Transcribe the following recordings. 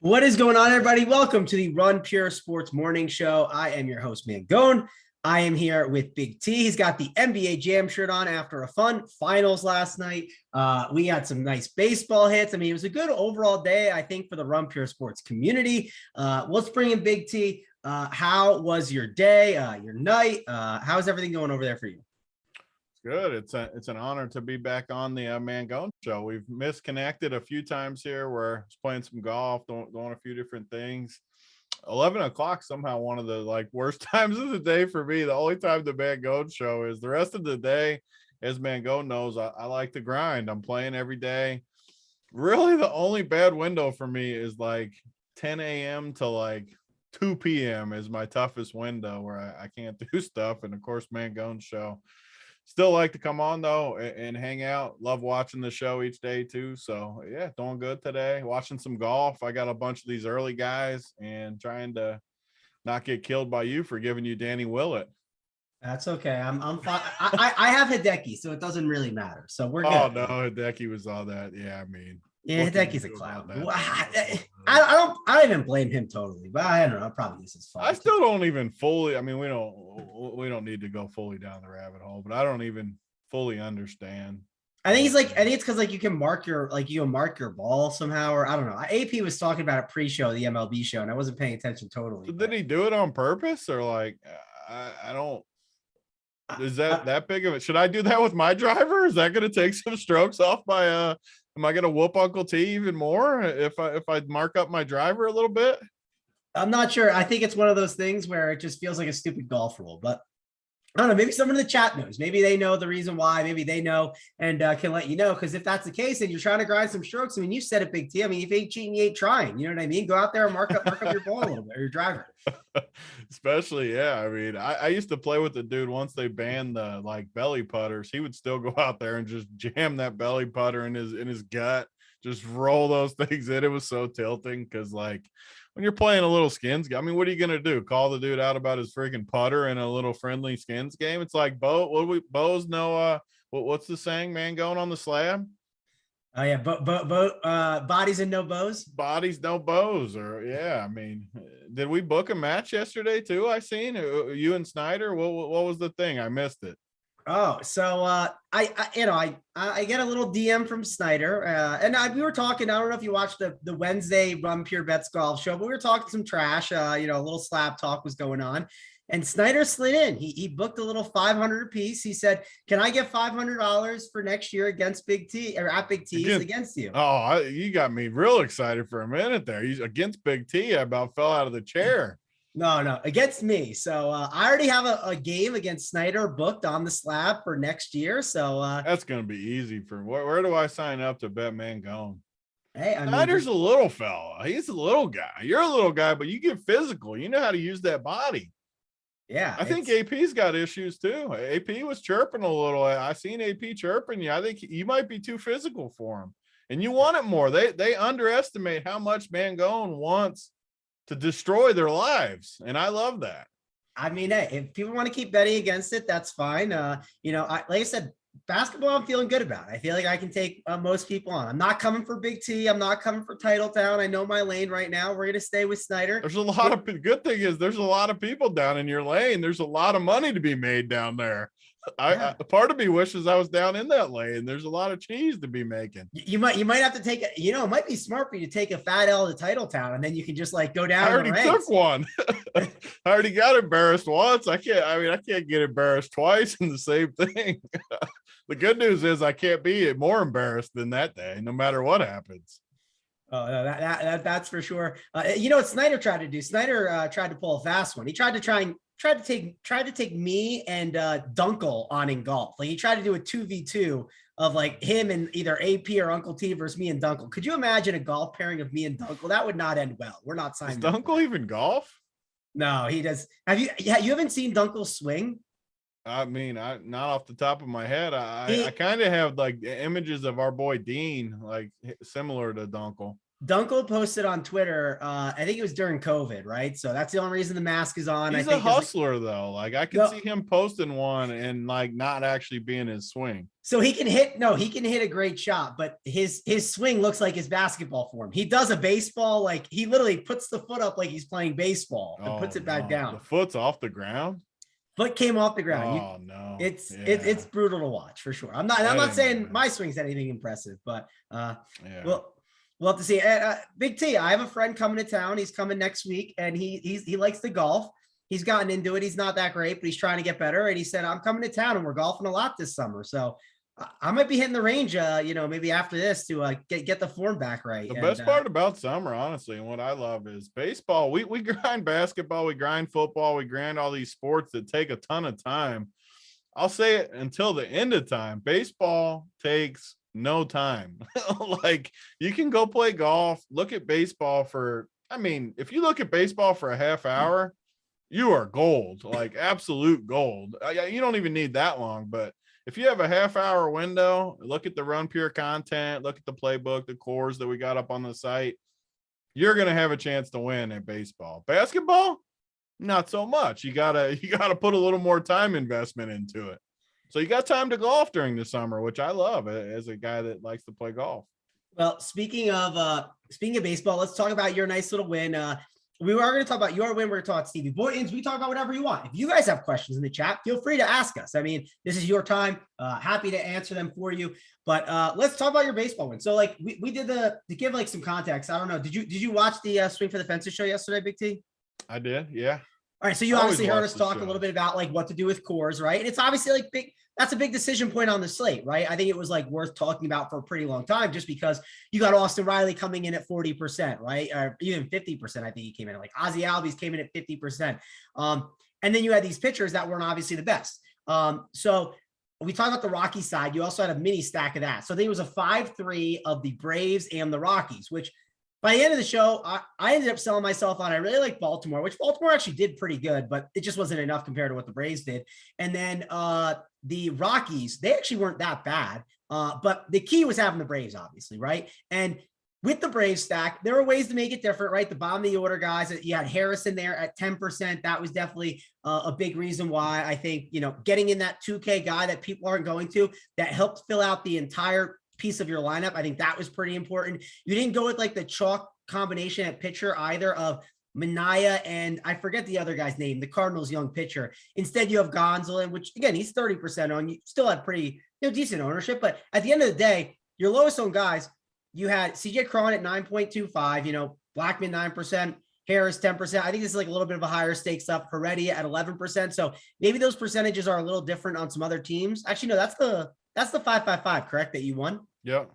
What is going on, everybody? Welcome to the Run Pure Sports Morning Show. I am your host, Mangone. I am here with Big T. He's got the NBA Jam shirt on after a fun finals last night. We had some nice baseball hits. I mean, it was a good overall day, I think, for the Run Pure Sports community. Let's bring in Big T. How was your day, your night? How's everything going over there for you? Good. It's an honor to be back on the Mangone show. We've misconnected a few times here. We're playing some golf, doing a few different things. 11 o'clock somehow one of the worst times of the day for me. The only time the Mangone show is. The rest of the day, as Mangone knows, I like to grind. I'm playing every day. Really, the only bad window for me is 10 a.m. to 2 p.m. is my toughest window where I can't do stuff. And of course, Mangone show. Still like to come on though and hang out. Love watching the show each day too. So yeah, doing good today. Watching some golf. I got a bunch of these early guys and trying to not get killed by you for giving you Danny Willett. That's okay. I'm fine. I have Hideki, so it doesn't really matter. So we're good. Oh no, Hideki was all that. Yeah, I mean, yeah, Hideki's a clown. I don't even blame him totally, but I don't know. Probably this is fun. I still don't even fully. I mean, we don't need to go fully down the rabbit hole, but I don't even fully understand. I think it's because you can mark your ball somehow, or I don't know. AP was talking about it pre-show, the MLB show, and I wasn't paying attention totally. So did he do it on purpose, or I don't? Is that big of it? Should I do that with my driver? Is that going to take some strokes off my? Am I going to whoop Uncle T even more if I mark up my driver a little bit? I'm not sure. I think it's one of those things where it just feels like a stupid golf rule, but I don't know. Maybe someone in the chat knows. Maybe they know the reason why. Maybe they know and can let you know. Because if that's the case, and you're trying to grind some strokes, I mean, you said it, Big T. I mean, if you ain't cheating, you ain't trying. You know what I mean? Go out there and mark up your ball a little bit, or your driver. Especially, yeah. I mean, I used to play with the dude once they banned the belly putters. He would still go out there and just jam that belly putter in his gut, just roll those things in. It was so tilting because when you're playing a little skins, I mean, what are you gonna do? Call the dude out about his freaking putter in a little friendly skins game? It's like bows no what's the saying, man, going on the slab? Oh yeah, bodies and no bows. Bodies, no bows, or yeah. I mean, did we book a match yesterday too? I seen you and Snyder. What was the thing? I missed it. Oh, so I get a little DM from Snyder, and we were talking. I don't know if you watched the Wednesday Run Pure Bets golf show, but we were talking some trash. A little slap talk was going on, and Snyder slid in. He booked a little 500 apiece. He said, "Can I get $500 for next year against Big T or at Big T's against you?" Oh, you got me real excited for a minute there. He's against Big T. I about fell out of the chair. No, against me. So I already have a game against Snyder booked on the slab for next year. So that's going to be easy for me. Where do I sign up to bet Mangone? Hey, Snyder's a little fella. He's a little guy. You're a little guy, but you get physical. You know how to use that body. Yeah. I think AP's got issues too. AP was chirping a little. I seen AP chirping you. I think you might be too physical for him. And you want it more. They underestimate how much Mangone wants to destroy their lives. And I love that. I mean, hey, if people want to keep betting against it, that's fine. Like I said, basketball, I'm feeling good about. I feel like I can take most people on. I'm not coming for Big T. I'm not coming for Titletown. I know my lane right now. We're going to stay with Snyder. There's a lot of good thing is there's a lot of people down in your lane. There's a lot of money to be made down there. I part of me wishes I was down in that lane. There's a lot of cheese to be making. You might have to take it might be smart for you to take a fat L to Titletown, and then you can just go down. I already took one. I already got embarrassed once. I can't get embarrassed twice in the same thing. The good news is I can't be more embarrassed than that day, no matter what happens. Oh, no, that's for sure. What Snyder tried to do? Snyder tried to pull a fast one. He tried to take me and Dunkel on in golf. He tried to do a 2v2 of him and either AP or Uncle T versus me and Dunkel. Could you imagine a golf pairing of me and Dunkel? That would not end well. We're not signing. Does Dunkel even golf? No, he does. You haven't seen Dunkel swing? I mean, not off the top of my head. I kind of have images of our boy Dean, similar to Dunkel. Dunkel posted on Twitter, I think it was during COVID, right? So that's the only reason the mask is on. He's I a think hustler though. Like I can no, see him posting one and like not actually being his swing. so he can hit. No, he can hit a great shot, but his swing looks like his basketball form. He does a baseball, like he literally puts the foot up like he's playing baseball and puts it back down. The foot's off the ground. Foot came off the ground. Oh no, it's brutal to watch for sure. I'm not saying my swing's anything impressive, but well. We'll have to see. Big T, I have a friend coming to town. He's coming next week, and he likes to golf. He's gotten into it. He's not that great, but he's trying to get better. And he said, I'm coming to town, and we're golfing a lot this summer. So I might be hitting the range, maybe after this to get the form back right. The best part about summer, honestly, and what I love is baseball. We grind basketball, we grind football, we grind all these sports that take a ton of time. I'll say it until the end of time. Baseball takes no time. Like you can go play golf, look at baseball for, if you look at baseball for a half hour, you are gold, like absolute gold. You don't even need that long, but if you have a half hour window, look at the Run Pure content, look at the playbook, the cores that we got up on the site, you're going to have a chance to win at baseball. Basketball, not so much. You gotta put a little more time investment into it. So you got time to golf during the summer, which I love as a guy that likes to play golf. Well, speaking of baseball, let's talk about your nice little win. We are going to talk about your win. We're going to talk about Stevie Boyton's. We talk about whatever you want. If you guys have questions in the chat, feel free to ask us. This is your time. Happy to answer them for you. But let's talk about your baseball win. So like we did to give like some context. I don't know. Did you watch the Swing for the Fences show yesterday, Big T? I did. Yeah. All right, so you obviously heard us talk a little bit about like what to do with cores, right? And it's obviously like big. That's a big decision point on the slate, right? I think it was like worth talking about for a pretty long time, just because you got Austin Riley coming in at 40%, right? Or even 50%. I think he came in like Ozzie Albies came in at 50%. And then you had these pitchers that weren't obviously the best. So we talked about the Rockies side. You also had a mini stack of that. So I think it was a 5-3 of the Braves and the Rockies, which by the end of the show, I ended up selling myself on. I really like Baltimore, which Baltimore actually did pretty good, but it just wasn't enough compared to what the Braves did. And then the Rockies, they actually weren't that bad, but the key was having the Braves, obviously, right? And with the Braves stack, there were ways to make it different, right? The bottom of the order guys, you had Harrison there at 10%. That was definitely a big reason why I think, getting in that 2K guy that people aren't going to, that helped fill out the entire piece of your lineup. I think that was pretty important. You didn't go with like the chalk combination at pitcher either of Minaya and I forget the other guy's name, the Cardinals young pitcher. Instead, you have Gonsolin, which again, he's 30% on. You still had pretty decent ownership, but at the end of the day, your lowest owned guys, you had CJ Cron at 9.25, Blackman 9%, Harris 10%. I think this is like a little bit of a higher stake stuff. Heredia at 11%. So maybe those percentages are a little different on some other teams. Actually, no, that's the 555, correct? That you won? Yep.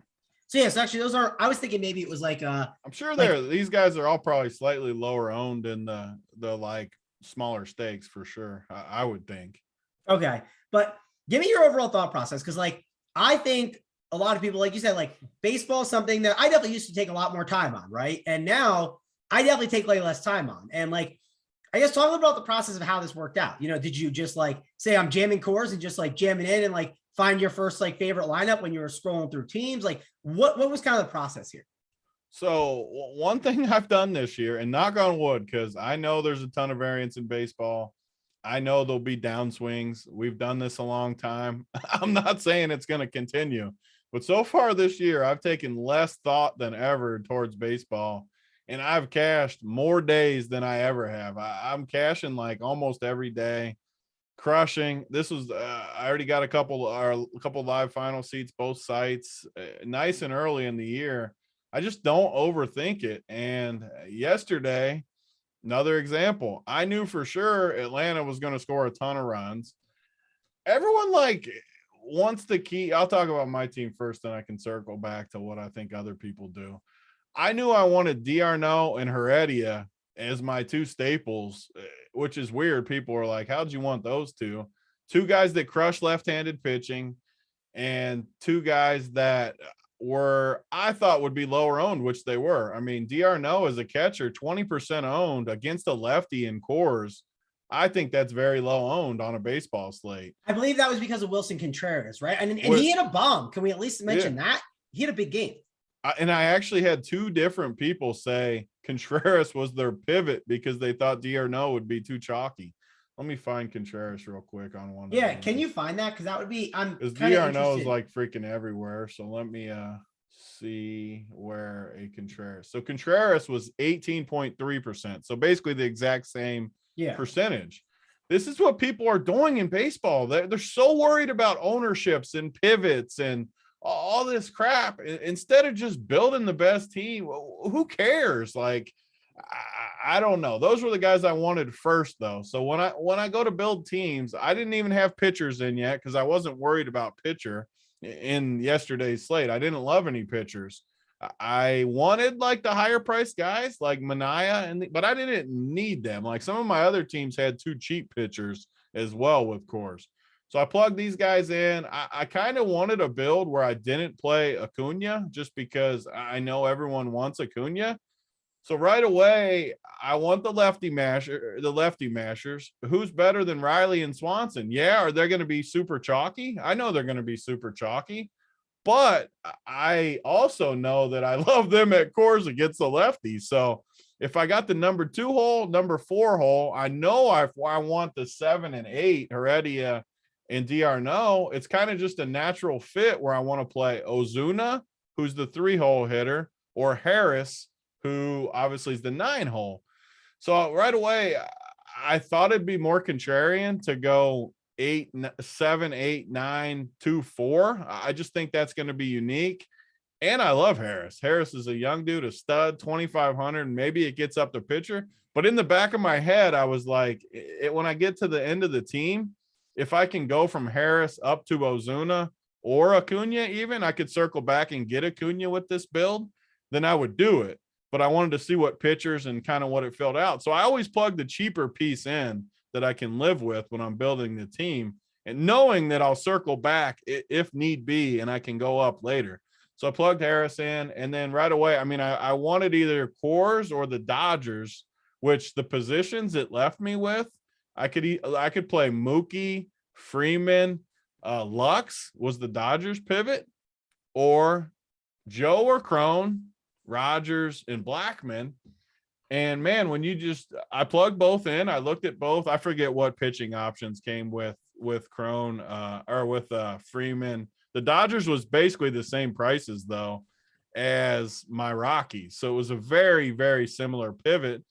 So yes, actually those are, I was thinking maybe it was like I'm sure these guys are all probably slightly lower owned in the like smaller stakes for sure. I would think. Okay. But give me your overall thought process. Cause like, I think a lot of people, like you said, like baseball is something that I definitely used to take a lot more time on. Right. And now I definitely take like less time on. And like, I guess talk about the process of how this worked out. Did you just like say I'm jamming cores and just like jamming in and like find your first like favorite lineup when you were scrolling through teams? Like what was kind of the process here? So one thing I've done this year, and knock on wood, because I know there's a ton of variance in baseball. I know there'll be downswings. We've done this a long time. I'm not saying it's going to continue, but so far this year, I've taken less thought than ever towards baseball. And I've cashed more days than I ever have. I'm cashing like almost every day, crushing. This was I already got a couple live final seats, both sites, nice and early in the year. I just don't overthink it. And yesterday, another example, I knew for sure Atlanta was going to score a ton of runs. Everyone like wants the key. I'll talk about my team first, then I can circle back to what I think other people do. I knew I wanted D'Arnaud and Heredia as my two staples, which is weird. People are like, how'd you want those two? Two guys that crush left-handed pitching and two guys that were, I thought would be lower owned, which they were. D'Arnaud as a catcher, 20% owned against a lefty in cores. I think that's very low owned on a baseball slate. I believe that was because of Wilson Contreras, right? And he hit a bomb. Can we at least mention that? He had a big game. And I actually had two different people say Contreras was their pivot because they thought D'Arnaud would be too chalky. Let me find Contreras real quick on one. Yeah, can you find that? Because that would be, I'm Because kind of D'Arnaud is interested. like freaking everywhere. So let me see where a Contreras. So Contreras was 18.3%. So basically the exact same Yeah. percentage. This is what people are doing in baseball. They're so worried about ownerships and pivots and all this crap instead of just building the best team. Who cares? Like, I don't know. Those were the guys I wanted first, though. So when I go to build teams, I didn't even have pitchers in yet because I wasn't worried about pitcher in yesterday's slate. I didn't love any pitchers. I wanted like the higher priced guys like Mania, but I didn't need them. Like some of my other teams had two cheap pitchers as well with cores. So I plugged these guys in. I kind of wanted a build where I didn't play Acuna just because I know everyone wants Acuna. So right away, I want the lefty mashers. Who's better than Riley and Swanson? Yeah, are they going to be super chalky? I know they're going to be super chalky, but I also know that I love them at cores against the lefties. So if I got the number 2 hole, number 4 hole, I know I want the 7 and 8 Heredia and D'Arnaud. It's kind of just a natural fit where I want to play Ozuna, who's the 3 hole hitter, or Harris, who obviously is the 9 hole. So right away, I thought it'd be more contrarian to go 8, 7, 8, 9, 2, 4. I just think that's going to be unique. And I love Harris. Harris is a young dude, a stud, 2,500. Maybe it gets up to pitcher. But in the back of my head, I was like, when I get to the end of the team, if I can go from Harris up to Ozuna or Acuna even, I could circle back and get Acuna with this build, then I would do it. But I wanted to see what pitchers and kind of what it filled out. So I always plug the cheaper piece in that I can live with when I'm building the team and knowing that I'll circle back if need be and I can go up later. So I plugged Harris in, and then right away, I mean, I wanted either Coors or the Dodgers, which the positions it left me with, I could play Mookie, Freeman, Lux was the Dodgers pivot, or Joe or Crone, Rogers, and Blackman. And man, when I plugged both in, I looked at both. I forget what pitching options came with Crone or with Freeman. The Dodgers was basically the same prices though as my Rockies. So it was a very, very similar pivot.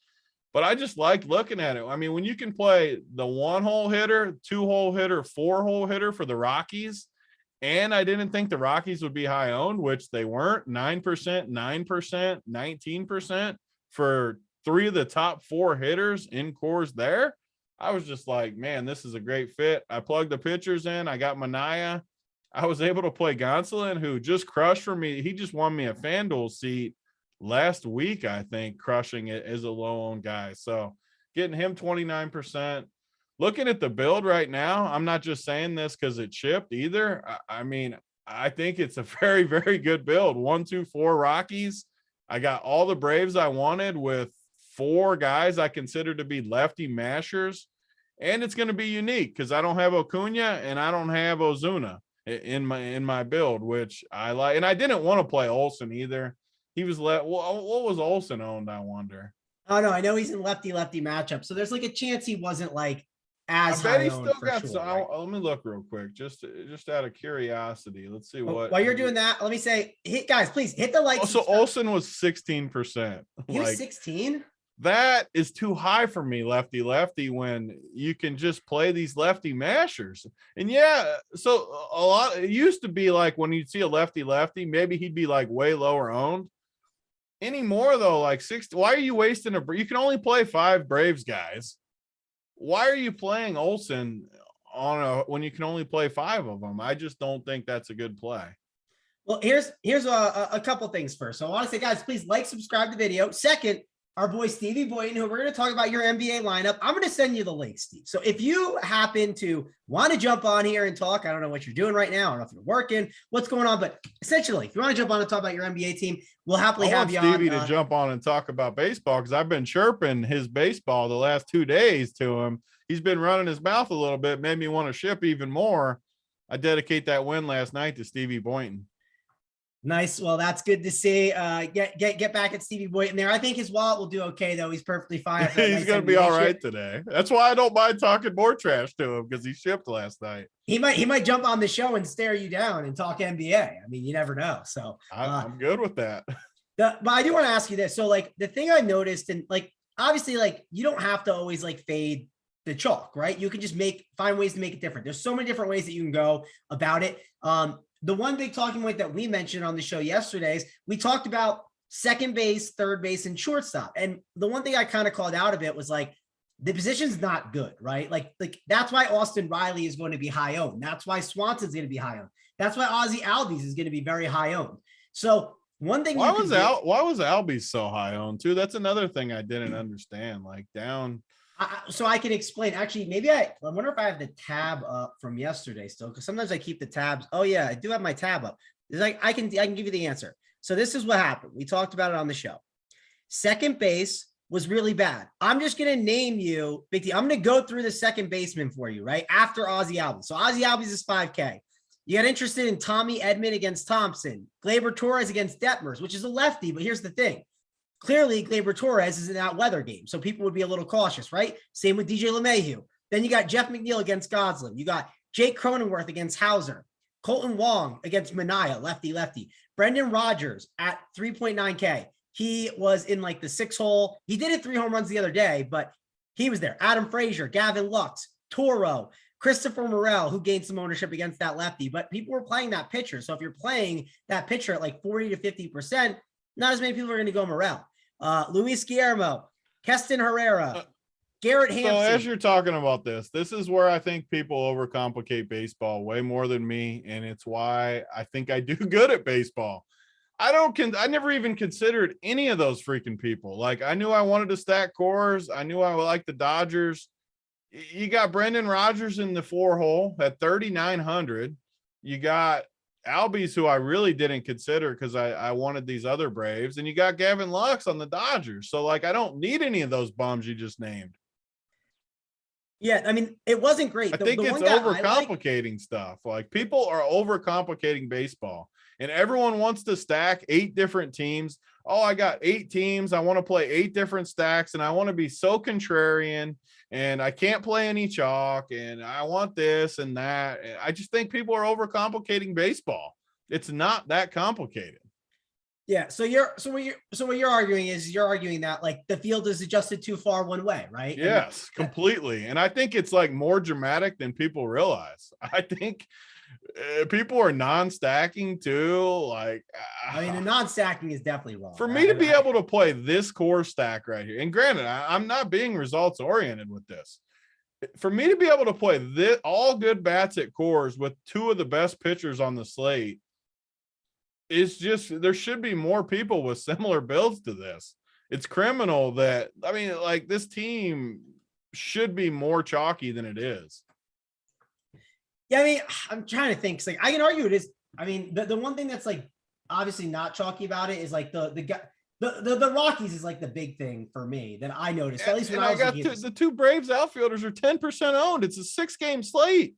But I just liked looking at it. I mean, when you can play the 1 hole hitter, 2 hole hitter, 4 hole hitter for the Rockies, and I didn't think the Rockies would be high owned, which they weren't. 9%, 9%, 19% for 3 of the top 4 hitters in cores there. I was just like, man, this is a great fit. I plugged the pitchers in. I got Mania. I was able to play Gonsolin, who just crushed for me. He just won me a FanDuel seat last week, I think, crushing it as a low-owned guy. So getting him 29%. Looking at the build right now, I'm not just saying this because it shipped either. I mean, I think it's a very, very good build. 1, 2, 4 Rockies. I got all the Braves I wanted with 4 guys I consider to be lefty mashers. And it's going to be unique because I don't have Acuna and I don't have Ozuna in my build, which I like. And I didn't want to play Olsen either. He was what was Olsen owned, I wonder? Oh no, I know he's in lefty matchup. So there's like a chance he wasn't like as I bet high he owned still for got sure. some. Right? Let me look real quick, just out of curiosity. Let's see what. While you're doing that, let me say, guys, please hit the like. So Olsen was 16%. He was 16. That is too high for me, lefty when you can just play these lefty mashers. And yeah, so a lot, it used to be like when you'd see a lefty, maybe he'd be like way lower owned. Anymore though, like 60. Why are you wasting you can only play 5 Braves guys. Why are you playing Olsen when you can only play 5 of them? I just don't think that's a good play. Well, here's a couple things first. So I want to say, guys, please like, subscribe to the video. Second, our boy Stevie Boyden, who we're going to talk about your NBA lineup. I'm going to send you the link, Steve. So if you happen to want to jump on here and talk, I don't know what you're doing right now. I don't know if you're working, what's going on, but essentially, if you want to jump on and talk about your NBA team, we'll happily have you Stevie to jump on and talk about baseball because I've been chirping his baseball the last 2 days to him. He's been running his mouth a little bit, made me want to ship even more. I dedicate that win last night to Stevie Boynton. Nice. Well, that's good to see. Get back at Stevie Boy in there. I think his wallet will do okay though. He's perfectly fine. After that He's nice going to be NBA all right ship. today. That's why I don't mind talking more trash to him, because he shipped last night. He might jump on the show and stare you down and talk NBA. I mean, you never know. So I'm good with that. but I do want to ask you this. So like the thing I noticed, and like obviously like you don't have to always like fade the chalk, right? You can just find ways to make it different. There's so many different ways that you can go about it. The one big talking point that we mentioned on the show yesterday is we talked about second base, third base, and shortstop. And the one thing I kind of called out of it was like the position's not good, right? Like that's why Austin Riley is going to be high owned. That's why Swanson's going to be high owned. That's why Ozzie Albies is going to be very high owned. So one thing why was Albies so high owned too? That's another thing I didn't understand. Like down. So I can explain. Actually, maybe I wonder if I have the tab up from yesterday still, because sometimes I keep the tabs. Oh yeah, I do have my tab up. It's like I can give you the answer. So this is what happened. We talked about it on the show. Second base was really bad. I'm just gonna name you, Big T. I'm gonna go through the second baseman for you, right? After Ozzie Albies. So Ozzie Albies is 5K. You got interested in Tommy Edman against Thompson, Gleyber Torres against Detmers, which is a lefty, but here's the thing. Clearly, Gleyber Torres is in that weather game, so people would be a little cautious, right? Same with DJ LeMahieu. Then you got Jeff McNeil against Goslin. You got Jake Cronenworth against Hauser. Colton Wong against Mania, lefty. Brendan Rodgers at 3.9K. He was in like the 6-hole. He did hit 3 home runs the other day, but he was there. Adam Frazier, Gavin Lux, Toro, Christopher Morel, who gained some ownership against that lefty, but people were playing that pitcher. So if you're playing that pitcher at like 40 to 50%, not as many people are going to go Morel. Luis Guillermo, Keston Herrera, Garrett Hampson. So as you're talking about this is where I think people overcomplicate baseball way more than me, and it's why I think I do good at baseball. I never even considered any of those freaking people. Like I knew I wanted to stack cores. I knew I would like the Dodgers. You got Brendan Rodgers in the 4-hole at 3,900. You got Albies, who I really didn't consider because I wanted these other Braves, and you got Gavin Lux on the Dodgers. So like I don't need any of those bums you just named. Yeah, I mean, it wasn't great. I think it's overcomplicating stuff. Like people are overcomplicating baseball, and everyone wants to stack 8 different teams. Oh, I got 8 teams. I want to play 8 different stacks, and I want to be so contrarian, and I can't play any chalk, and I want this and that. I just think people are overcomplicating baseball. It's not that complicated. Yeah. So what you're arguing is you're arguing that like the field is adjusted too far one way, right? Yes, completely. And I think it's like more dramatic than people realize. I think people are non-stacking too. Like, I mean, the non-stacking is definitely wrong. For me to be able to play this core stack right here, and granted, I'm not being results oriented with this. For me to be able to play this all good bats at cores with 2 of the best pitchers on the slate, it's just there should be more people with similar builds to this. It's criminal that, I mean, like this team should be more chalky than it is. Yeah, I mean, I'm trying to think. Like I can argue it is. I mean, the one thing that's like obviously not chalky about it is like the Rockies is like the big thing for me that I noticed. At least when I got the 2 Braves outfielders are 10% owned. It's a 6-game slate.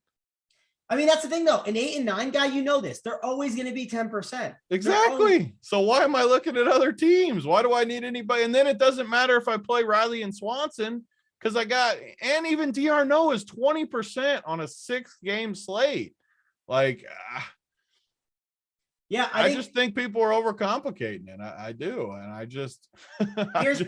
I mean, that's the thing, though. An 8 and 9 guy, you know this. They're always going to be 10%. Exactly. So why am I looking at other teams? Why do I need anybody? And then it doesn't matter if I play Riley and Swanson because and even d'Arnaud is 20% on a 6-game slate. Like, yeah, I just think people are overcomplicating it. I do. And I just, here's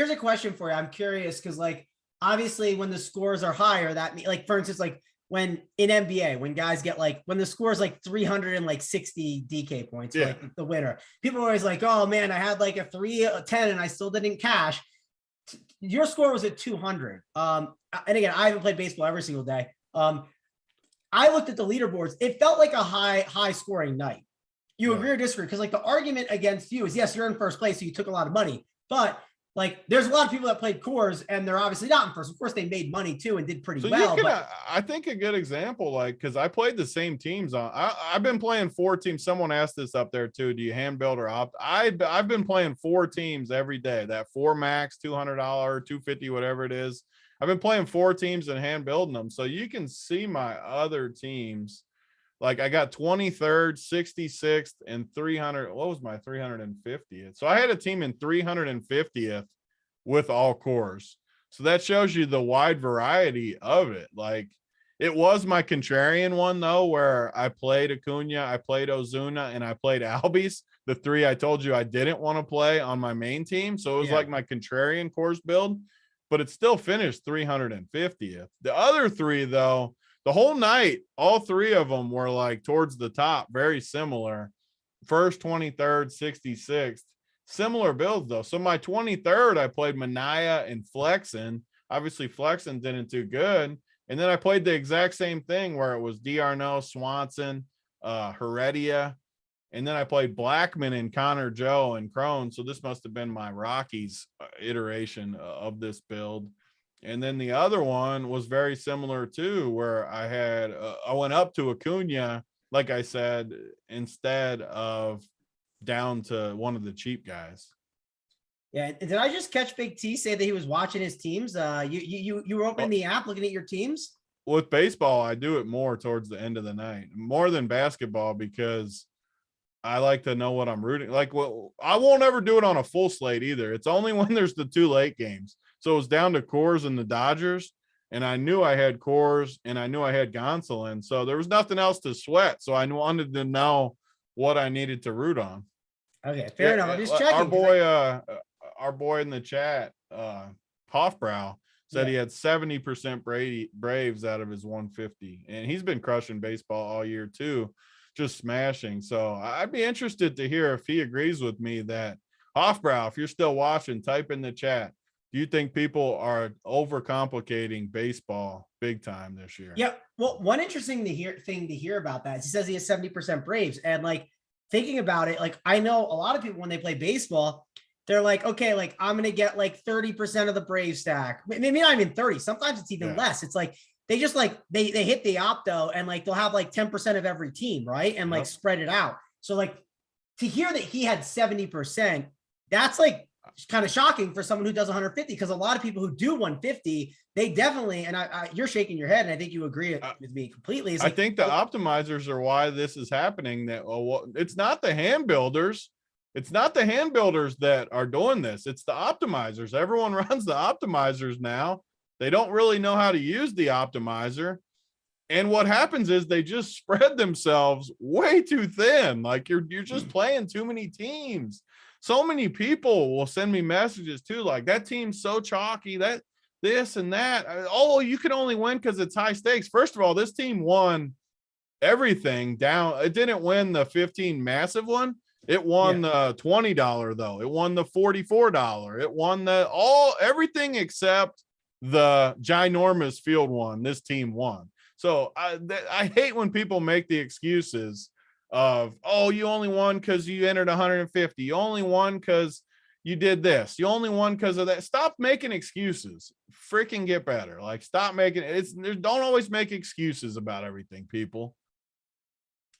a question for you. I'm curious because, like, obviously, when the scores are higher, that means, like, for instance, like, when in NBA, when guys get like, when the score is like 360 DK points, for like the winner, people are always like, oh man, I had like a 310 and I still didn't cash. Your score was at 200. And again, I haven't played baseball every single day. I looked at the leaderboards. It felt like a high scoring night. You agree or disagree? Because like the argument against you is, yes, you're in first place, so you took a lot of money, but like there's a lot of people that played cores and they're obviously not in first. Of course, they made money too and did pretty well. I think a good example, like, because I played the same teams on. I've been playing 4 teams. Someone asked this up there too. Do you hand build or opt? I've been playing 4 teams every day. That 4 max, $200, $250, whatever it is. I've been playing 4 teams and hand building them, so you can see my other teams Like I got 23rd, 66th, and 300. What was my 350th? So I had a team in 350th with all cores. So that shows you the wide variety of it. Like it was my contrarian one though, where I played Acuna, I played Ozuna, and I played Albies. The three I told you I didn't want to play on my main team. So it was like my contrarian cores build, but it still finished 350th. The other three though, the whole night, all three of them were like towards the top, very similar. First, 23rd, 66th, similar builds though. So my 23rd, I played Mania and Flexen. Obviously, Flexen didn't do good. And then I played the exact same thing where it was D'Arnaud, Swanson, Heredia. And then I played Blackman and Connor Joe and Crone. So this must have been my Rockies iteration of this build. And then the other one was very similar too, where I had I went up to Acuna, like I said, instead of down to one of the cheap guys. Yeah, did I just catch Big T say that he was watching his teams? You were opening the app, looking at your teams. With baseball, I do it more towards the end of the night, more than basketball, because I like to know what I'm rooting. Like, well, I won't ever do it on a full slate either. It's only when there's the two late games. So it was down to Coors and the Dodgers, and I knew I had Coors and I knew I had Gonsolin. So there was nothing else to sweat. So I wanted to know what I needed to root on. Okay, fair enough. I'm just checking. Our boy in the chat, Hoffbrow, said he had 70% Braves out of his 150, and he's been crushing baseball all year too, just smashing. So I'd be interested to hear if he agrees with me that Hoffbrow, if you're still watching, type in the chat. Do you think people are overcomplicating baseball big time this year? Yeah. Well, one interesting thing to hear about that is he says he has 70% Braves. And like thinking about it, like I know a lot of people when they play baseball, they're like, okay, like I'm going to get like 30% of the Brave stack. Maybe not even 30. Sometimes it's even less. It's like, they just like, they hit the opto and like, they'll have like 10% of every team. Right. And like spread it out. So like to hear that he had 70%, that's like kind of shocking for someone who does 150, because a lot of people who do 150, they definitely, and you're shaking your head and I think you agree with me completely. It's I think the optimizers are why this is happening. That it's not the hand builders. It's not the hand builders that are doing this. It's the optimizers. Everyone runs the optimizers now. They don't really know how to use the optimizer. And what happens is they just spread themselves way too thin. Like you're just playing too many teams. So many people will send me messages too, like that team's so chalky, that this and that. Oh, you can only win because it's high stakes. First of all, this team won everything down. It didn't win the 15 massive one. It won the $20 though. It won the $44. It won everything except the ginormous field one. This team won. So I hate when people make the excuses of, oh, you only won because you entered 150. You only won because you did this. You only won because of that. Stop making excuses. Freaking get better. Like stop making don't always make excuses about everything, people.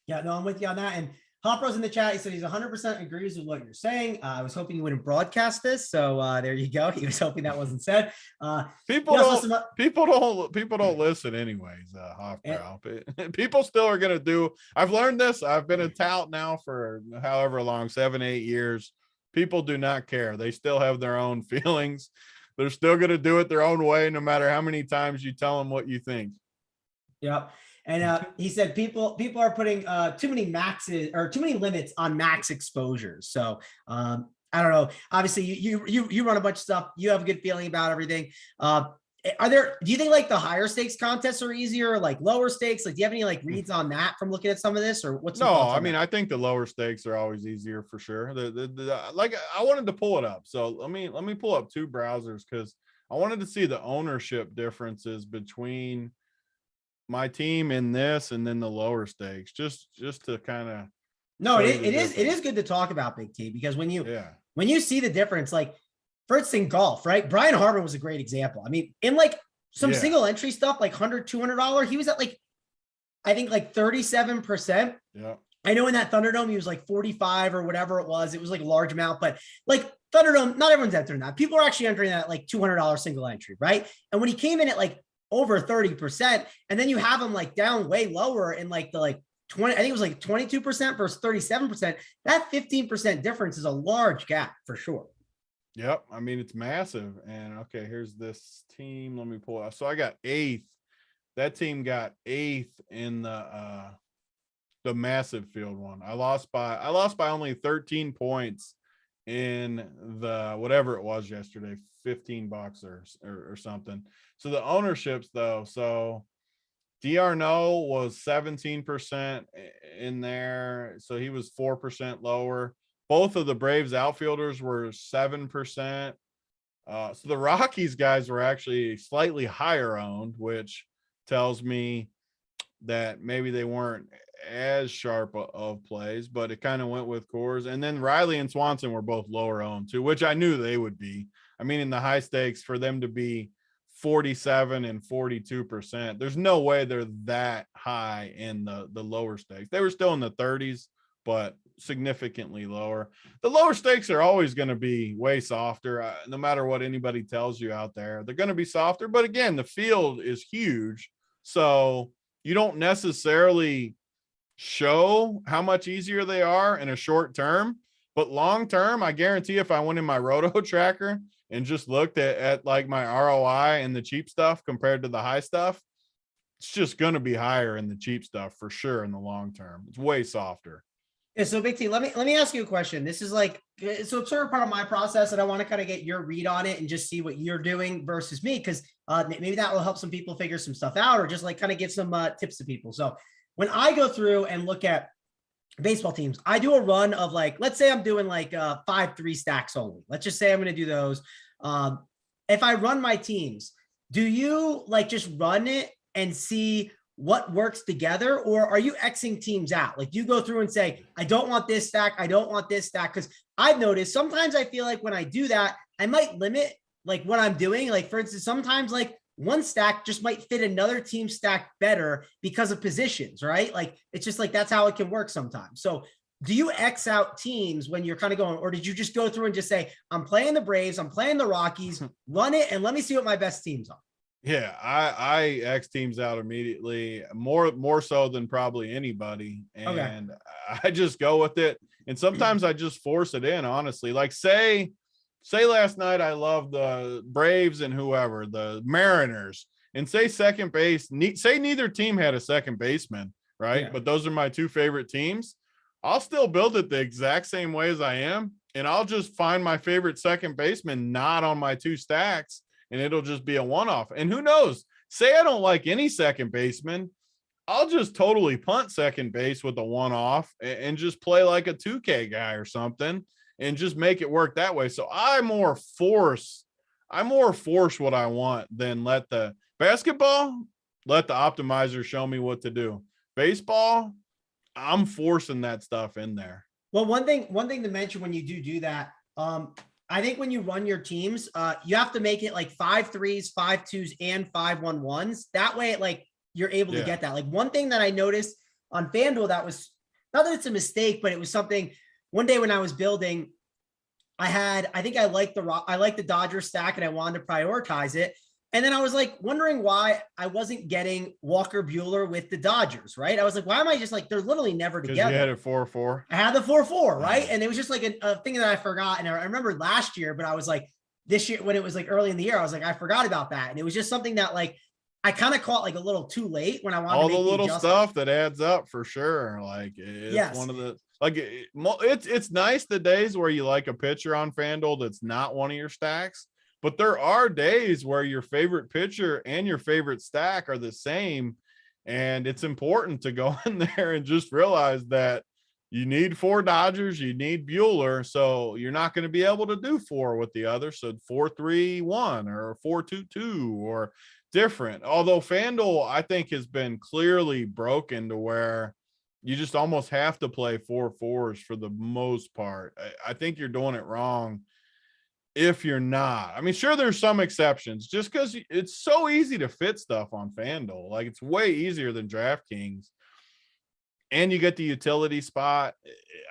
Yeah, no, I'm with you on that. And Hopper's in the chat. He said he's 100% agrees with what you're saying. I was hoping you wouldn't broadcast this. So there you go. He was hoping that wasn't said. People don't listen anyways, Hofbrau. People still are going to do. I've learned this. I've been a tout now for however long, 7-8 years. People do not care. They still have their own feelings. They're still going to do it their own way, no matter how many times you tell them what you think. Yep. And he said people are putting too many maxes or too many limits on max exposures. So I don't know. Obviously, you run a bunch of stuff. You have a good feeling about everything. Do you think like the higher stakes contests are easier, like lower stakes? Like, do you have any like reads on that from looking at some of this, or what's? No, I mean, I think the lower stakes are always easier for sure. Like I wanted to pull it up, so let me pull up two browsers because I wanted to see the ownership differences between my team in this and then the lower stakes, just to kind of. No, it is good to talk about, Big T, because when you see the difference, like for instance, golf, right? Brian Harman was a great example. I mean, in like some single entry stuff, like $100, $200, he was at like, I think like 37%. Yeah. I know in that Thunderdome, he was like 45 or whatever it was. It was like a large amount, but like Thunderdome, not everyone's entering that. People are actually entering that like $200 single entry, right? And when he came in at like over 30%, and then you have him like down way lower in like the like 20, I think it was like 22% versus 37%. That 15% difference is a large gap for sure. Yep. I mean, it's massive. And okay, here's this team. Let me pull out. So I got 8th. That team got 8th in the massive field one. I lost by only 13 points in the whatever it was yesterday, $15 or something. So the ownerships though, so DRNO was 17% in there, so he was 4% lower. Both of the Braves outfielders were 7%. So the Rockies guys were actually slightly higher owned, which tells me that maybe they weren't as sharp of plays, but it kind of went with Coors. And then Riley and Swanson were both lower owned too, which I knew they would be. I mean, in the high stakes, for them to be 47 and 42%, there's no way they're that high in the lower stakes. They were still in the 30s, but significantly lower. The lower stakes are always going to be way softer, no matter what anybody tells you out there. They're going to be softer, but again, the field is huge, so you don't necessarily show how much easier they are in a short term, but long term, I guarantee if I went in my roto tracker and just looked at like my ROI and the cheap stuff compared to the high stuff, it's just going to be higher in the cheap stuff for sure in the long term. It's way softer. Yeah, so Big T, let me ask you a question. This is like, so it's sort of part of my process, and I want to kind of get your read on it and just see what you're doing versus me, because maybe that will help some people figure some stuff out, or just like kind of give some tips to people. So when I go through and look at baseball teams, I do a run of like, let's say I'm doing like 5-3 stacks only. Let's just say I'm going to do those. If I run my teams, do you like just run it and see what works together, or are you Xing teams out? Like, do you go through and say, I don't want this stack, I don't want this stack? Because I've noticed sometimes I feel like when I do that, I might limit like what I'm doing. Like, for instance, sometimes like one stack just might fit another team stack better because of positions, right? Like, it's just like, that's how it can work sometimes. So do you X out teams when you're kind of going, or did you just go through and just say, I'm playing the Braves, I'm playing the Rockies, run it, and let me see what my best teams are? Yeah, I X teams out immediately, more so than probably anybody. And okay, I just go with it. And sometimes I just force it in, honestly. Like say last night I love the Braves and whoever, the Mariners, and say second base, say neither team had a second baseman, right? Yeah. But those are my two favorite teams. I'll still build it the exact same way as I am, and I'll just find my favorite second baseman not on my two stacks, and it'll just be a one-off. And who knows? Say I don't like any second baseman, I'll just totally punt second base with a one-off and just play like a 2K guy or something and just make it work that way. So I more force what I want than let the optimizer show me what to do. Baseball, I'm forcing that stuff in there. Well, one thing to mention when you do that, I think when you run your teams, you have to make it like 5-3s, 5-2s, and 5-1-1s. That way, like, you're able to get that. Like, one thing that I noticed on FanDuel that was, not that it's a mistake, but it was something one day when I was building, I liked the Dodgers stack and I wanted to prioritize it. And then I was like wondering why I wasn't getting Walker Buehler with the Dodgers, right? I was like, why am I just like, they're literally never together. You had a 4-4. I had the 4-4, right? And it was just like a thing that I forgot. And I remember last year, but I was like, this year when it was like early in the year, I was like, I forgot about that. And it was just something that like, I kind of caught like a little too late when I wanted all to make the little stuff that adds up for sure. Like it's one of the, like it's nice the days where you like a pitcher on FanDuel that's not one of your stacks. But there are days where your favorite pitcher and your favorite stack are the same. And it's important to go in there and just realize that you need 4 Dodgers, you need Buehler. So you're not going to be able to do 4 with the other. So 4-3-1 or 4-2-2 or different. Although FanDuel, I think, has been clearly broken to where you just almost have to play 4-4s for the most part. I think you're doing it wrong if you're not. I mean, sure, there's some exceptions just because it's so easy to fit stuff on FanDuel. Like, it's way easier than DraftKings. And you get the utility spot.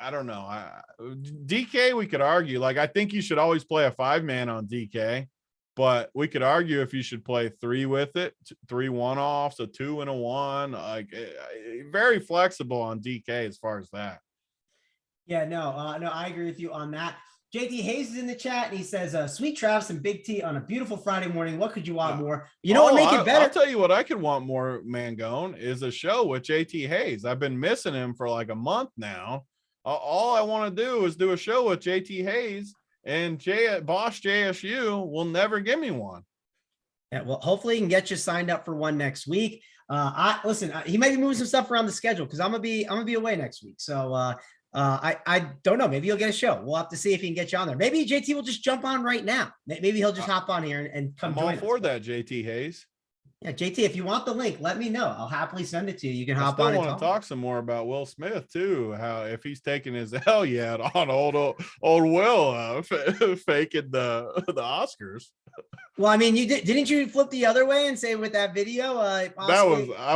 I don't know. DK, we could argue. Like, I think you should always play a 5-man on DK. But we could argue if you should play 3 with it, 3 1-offs, a 2 and a 1, like very flexible on DK as far as that. Yeah, no, I agree with you on that. JT Hayes is in the chat and he says, sweet Travis and Big T on a beautiful Friday morning. What could you want more? You know what make it better? I'll tell you what I could want more, Mangone, is a show with JT Hayes. I've been missing him for like a month now. All I want to do is do a show with JT Hayes, and Bosch JSU will never give me one. Yeah, well, hopefully he can get you signed up for one next week. Listen, he might be moving some stuff around the schedule because I'm gonna be away next week. So I don't know. Maybe you'll get a show. We'll have to see if he can get you on there. Maybe JT will just jump on right now. Maybe he'll just hop on here and come join us. I'm all for that, JT Hayes. Yeah, JT, if you want the link, let me know. I'll happily send it to you. You can hop on. I want to talk some more about Will Smith too. How if he's taking his L yet on old Will faking the Oscars. Well, I mean, didn't you flip the other way and say with that video? I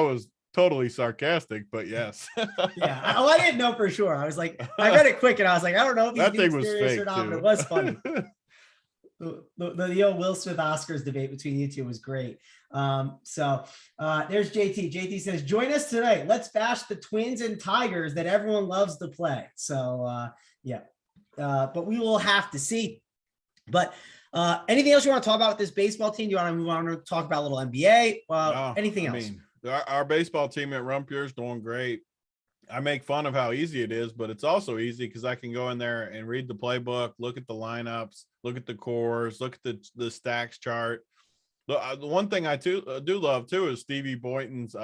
was totally sarcastic, but yes. Yeah. Oh, I didn't know for sure. I was like, I read it quick and I was like, I don't know if that thing was fake or not, too. but it was funny. The old Will Smith Oscars debate between you two was great. There's JT. JT says, join us tonight. Let's bash the Twins and Tigers that everyone loves to play. So but we will have to see. But anything else you want to talk about with this baseball team? Do you want to move on to talk about a little NBA? Anything else? Our baseball team at Run Pure is doing great. I make fun of how easy it is, but it's also easy because I can go in there and read the playbook, look at the lineups, look at the cores, look at the stacks chart. The one thing I do love too is Stevie Boynton's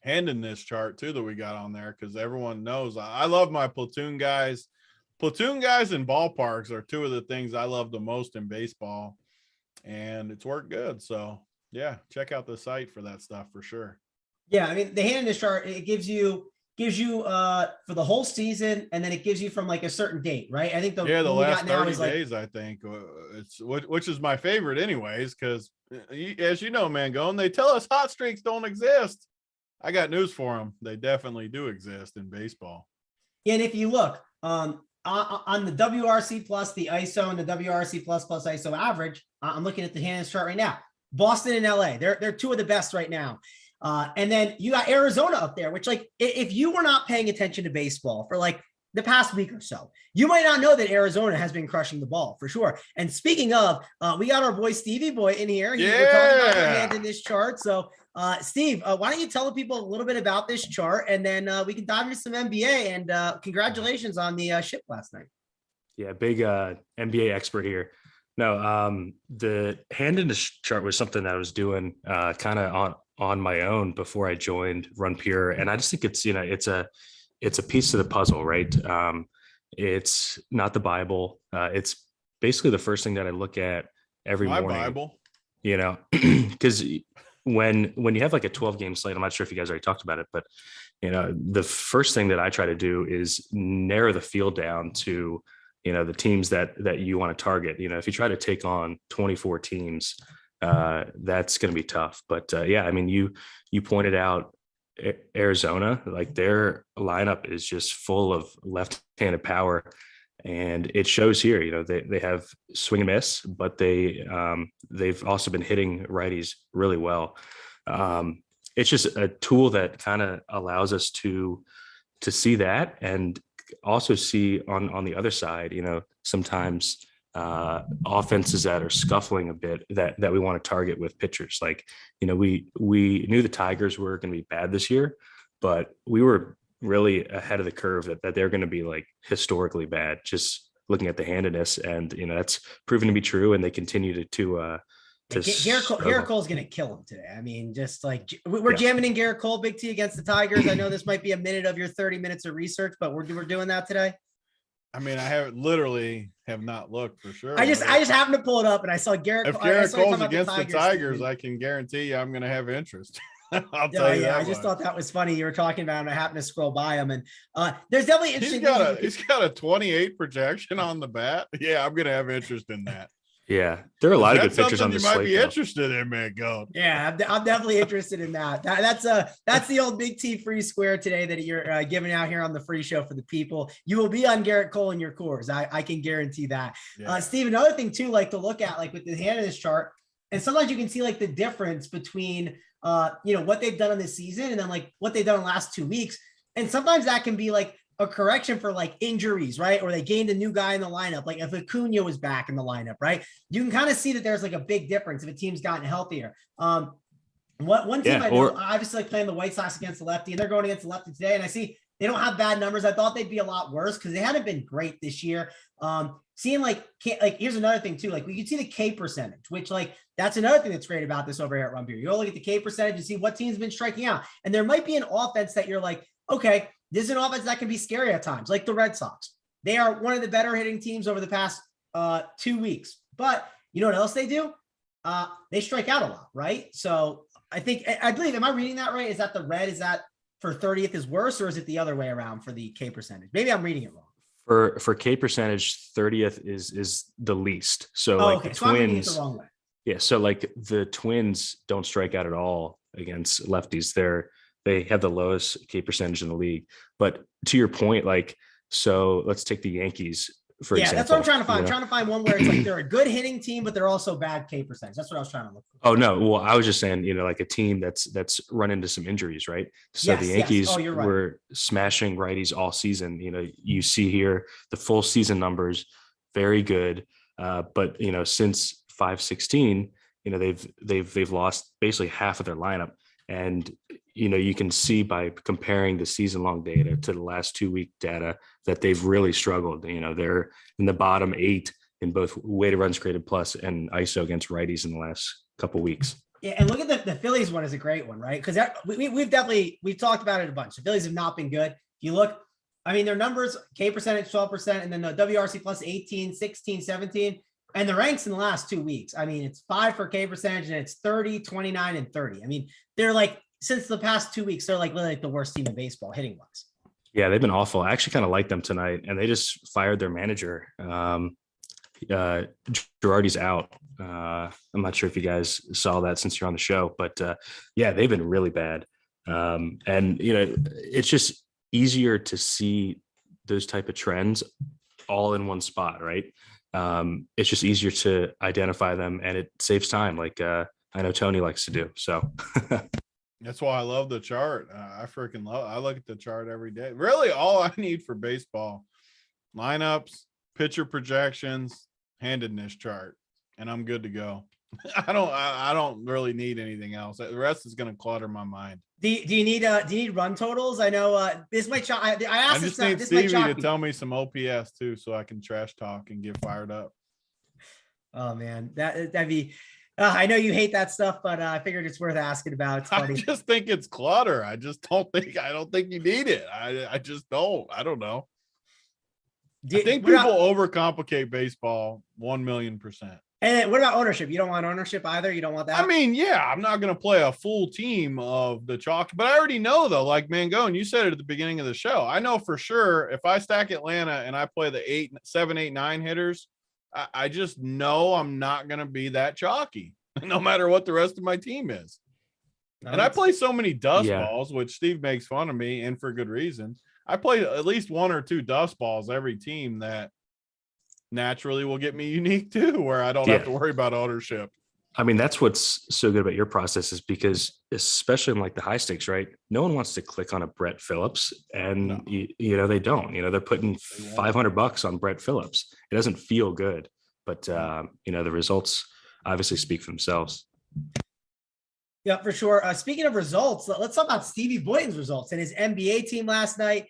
hand in this chart too that we got on there, because everyone knows I love my platoon guys. Platoon guys in ballparks are two of the things I love the most in baseball, and it's worked good. So yeah, check out the site for that stuff for sure. Yeah, I mean the hand in this chart, it gives you for the whole season, and then it gives you from like a certain date, right? I think the last 30 days, I think it's which is my favorite anyways, because as you know, Mangone, they tell us hot streaks don't exist. I got news for them. They definitely do exist in baseball. And if you look on the WRC plus, the ISO, and the WRC plus ISO average, I'm looking at the hand chart right now. Boston and LA, they're two of the best right now. And then you got Arizona up there, which, like, if you were not paying attention to baseball for like the past week or so, you might not know that Arizona has been crushing the ball for sure. And speaking of, we got our boy Stevie Boy in here. We're talking about the hand in this chart. So Steve, why don't you tell the people a little bit about this chart, and then we can dive into some NBA, and congratulations on the ship last night. Yeah, big NBA expert here. No, the hand in this chart was something that I was doing kind of on my own before I joined Run Pure. And I just think it's, it's a piece of the puzzle, right? It's not the Bible. It's basically the first thing that I look at every morning. Bible. Because when you have like a 12-game slate, I'm not sure if you guys already talked about it, but the first thing that I try to do is narrow the field down to the teams that you want to target. If you try to take on 24 teams, that's going to be tough. But yeah, I mean, you pointed out Arizona, like their lineup is just full of left-handed power, and it shows here. They have swing and miss, but they've also been hitting righties really well. It's just a tool that kind of allows us to see that, and also see on the other side, sometimes offenses that are scuffling a bit that we want to target with pitchers. Like, we knew the Tigers were going to be bad this year, but we were really ahead of the curve that they're going to be like historically bad, just looking at the handedness. And, that's proven to be true. And they continue to Garrett Cole's going to kill him today. I mean, just like we're jamming in Garrett Cole, Big T, against the Tigers. I know this might be a minute of your 30 minutes of research, but we're doing that today. I mean, I have not looked for sure. I just happened to pull it up and I saw Garrett. If Garrett Cole's against the Tigers, I can guarantee you I'm going to have interest. I'll tell you that. I just thought that was funny. You were talking about him. I happened to scroll by him, and there's definitely interesting. He's got a 28 projection on the bat. Yeah, I'm going to have interest in that. Yeah, there are a lot of good That's pitchers on something this you might slate. be Though. interested in, man. Go. Yeah, I'm definitely interested in that. That's the old Big T free square today that you're giving out here on the free show for the people. You will be on Garrett Cole in your cores. I can guarantee that. Yeah. Steve, another thing too, like to look at, like with the hand of this chart, and sometimes you can see like the difference between what they've done in this season and then like what they've done in the last 2 weeks. And sometimes that can be like a correction for like injuries, right? Or they gained a new guy in the lineup. Like if Acuna was back in the lineup, right? You can kind of see that there's like a big difference if a team's gotten healthier. One team I know, obviously like playing the White Sox against the lefty, and they're going against the lefty today. And I see they don't have bad numbers. I thought they'd be a lot worse because they hadn't been great this year. Seeing like here's another thing too. Like we can see the K percentage, which like that's another thing that's great about this over here at Run Beer. You go look at the K percentage and see what team's been striking out. And there might be an offense that you're like, okay, this is an offense that can be scary at times, like the Red Sox. They are one of the better hitting teams over the past 2 weeks. But you know what else they do? They strike out a lot, right? So I believe, am I reading that right? Is that the red? Is that for 30th is worse, or is it the other way around for the K percentage? Maybe I'm reading it wrong. For K percentage, 30th is the least. So okay. the So I'm reading it Twins, the wrong way. yeah. So like the Twins don't strike out at all against lefties. They have the lowest K percentage in the league. But to your point, like, so let's take the Yankees, for example. That's what I'm trying to find. I'm trying to find one where it's like they're a good hitting team, but they're also bad K percentage. That's what I was trying to look for. Oh, no. Well, I was just saying, like a team that's run into some injuries, right? So the Yankees were smashing righties all season. You see here the full season numbers, very good. But, since 5/16, they've lost basically half of their lineup. And, you can see by comparing the season long data to the last 2 week data that they've really struggled. They're in the bottom 8 in both weighted runs created plus and ISO against righties in the last couple of weeks. Yeah. And look at the Phillies one is a great one, right? Because we've talked about it a bunch. The Phillies have not been good. If you look, I mean, their numbers, K percentage, 12%, and then the WRC plus 18, 16, 17. And the ranks in the last 2 weeks, I mean, it's 5 for K percentage and it's 30, 29, and 30. I mean, they're like, since the past 2 weeks, they're like literally like the worst team in baseball hitting wise. Yeah, they've been awful. I actually kind of like them tonight, and they just fired their manager. Girardi's out. I'm not sure if you guys saw that since you're on the show, but yeah, they've been really bad. And it's just easier to see those type of trends all in one spot, right? It's just easier to identify them, and it saves time, like I know Tony likes to do. So that's why I love the chart. I look at the chart every day. Really, all I need for baseball: lineups, pitcher projections, handedness chart, and I'm good to go. I don't really need anything else. The rest is going to clutter my mind. Do you need run totals? I know this might shock. I asked just need Stevie to tell me some OPS too, so I can trash talk and get fired up. Oh man, that'd be. I know you hate that stuff, but I figured it's worth asking about. It's funny. I just think it's clutter. I don't think you need it. I just don't. I don't know. I think people overcomplicate baseball 1,000,000%. And what about ownership? You don't want ownership either? You don't want that? I mean, yeah, I'm not going to play a full team of the chalk, but I already know though, like Mangone, you said it at the beginning of the show. I know for sure if I stack Atlanta and I play the 8, 7, 8, 9 hitters, I just know I'm not going to be that chalky no matter what the rest of my team is. And I play so many dust balls, which Steve makes fun of me, and for good reason. I play at least 1 or 2 dust balls every team that naturally will get me unique too, where I don't have to worry about ownership. I mean, that's what's so good about your process is because, especially in like the high stakes, right? No one wants to click on a Brett Phillips, and they don't. They're putting $500 on Brett Phillips. It doesn't feel good, but the results obviously speak for themselves. Yeah, for sure. Speaking of results, let's talk about Stevie Boynton's results and his NBA team last night.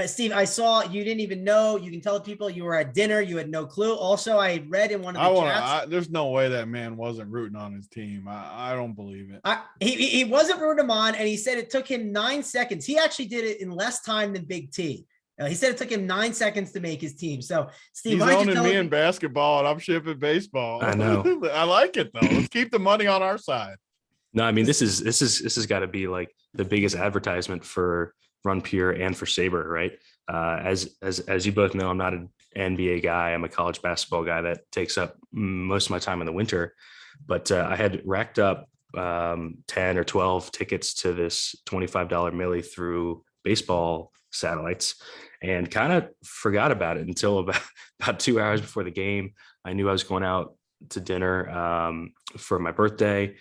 Steve, I saw you didn't even know. You can tell people you were at dinner. You had no clue. Also, I read in one of the chats. There's no way that man wasn't rooting on his team. I don't believe it. He wasn't rooting him on, and he said it took him 9 seconds. He actually did it in less time than Big T. He said it took him 9 seconds to make his team. So, Steve, he's owning me in basketball, and I'm shipping baseball. I know. I like it though. Let's keep the money on our side. No, I mean this has got to be like the biggest advertisement for Run Pure and for Saber, right? As you both know, I'm not an NBA guy. I'm a college basketball guy that takes up most of my time in the winter. But I had racked up 10 or 12 tickets to this $25 milli through baseball satellites and kind of forgot about it until about 2 hours before the game. I knew I was going out to dinner for my birthday.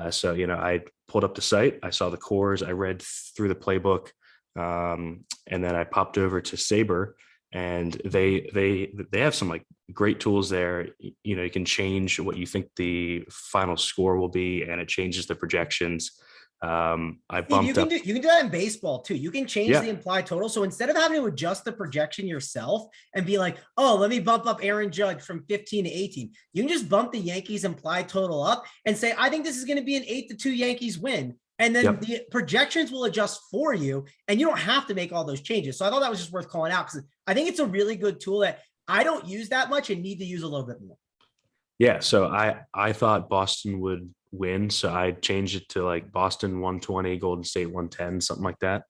So, I pulled up the site, I saw the cores, I read through the playbook, and then I popped over to Sabre, and they have some like great tools there. You can change what you think the final score will be, and it changes the projections. I bumped up. You can do that in baseball too. You can change the implied total. So instead of having to adjust the projection yourself and be like, oh, let me bump up Aaron Judge from 15 to 18. You can just bump the Yankees implied total up and say, I think this is going to be an 8-2 Yankees win. And then the projections will adjust for you, and you don't have to make all those changes. So I thought that was just worth calling out because I think it's a really good tool that I don't use that much and need to use a little bit more. Yeah. So I thought Boston would win. So I changed it to like Boston 120, Golden State 110, something like that.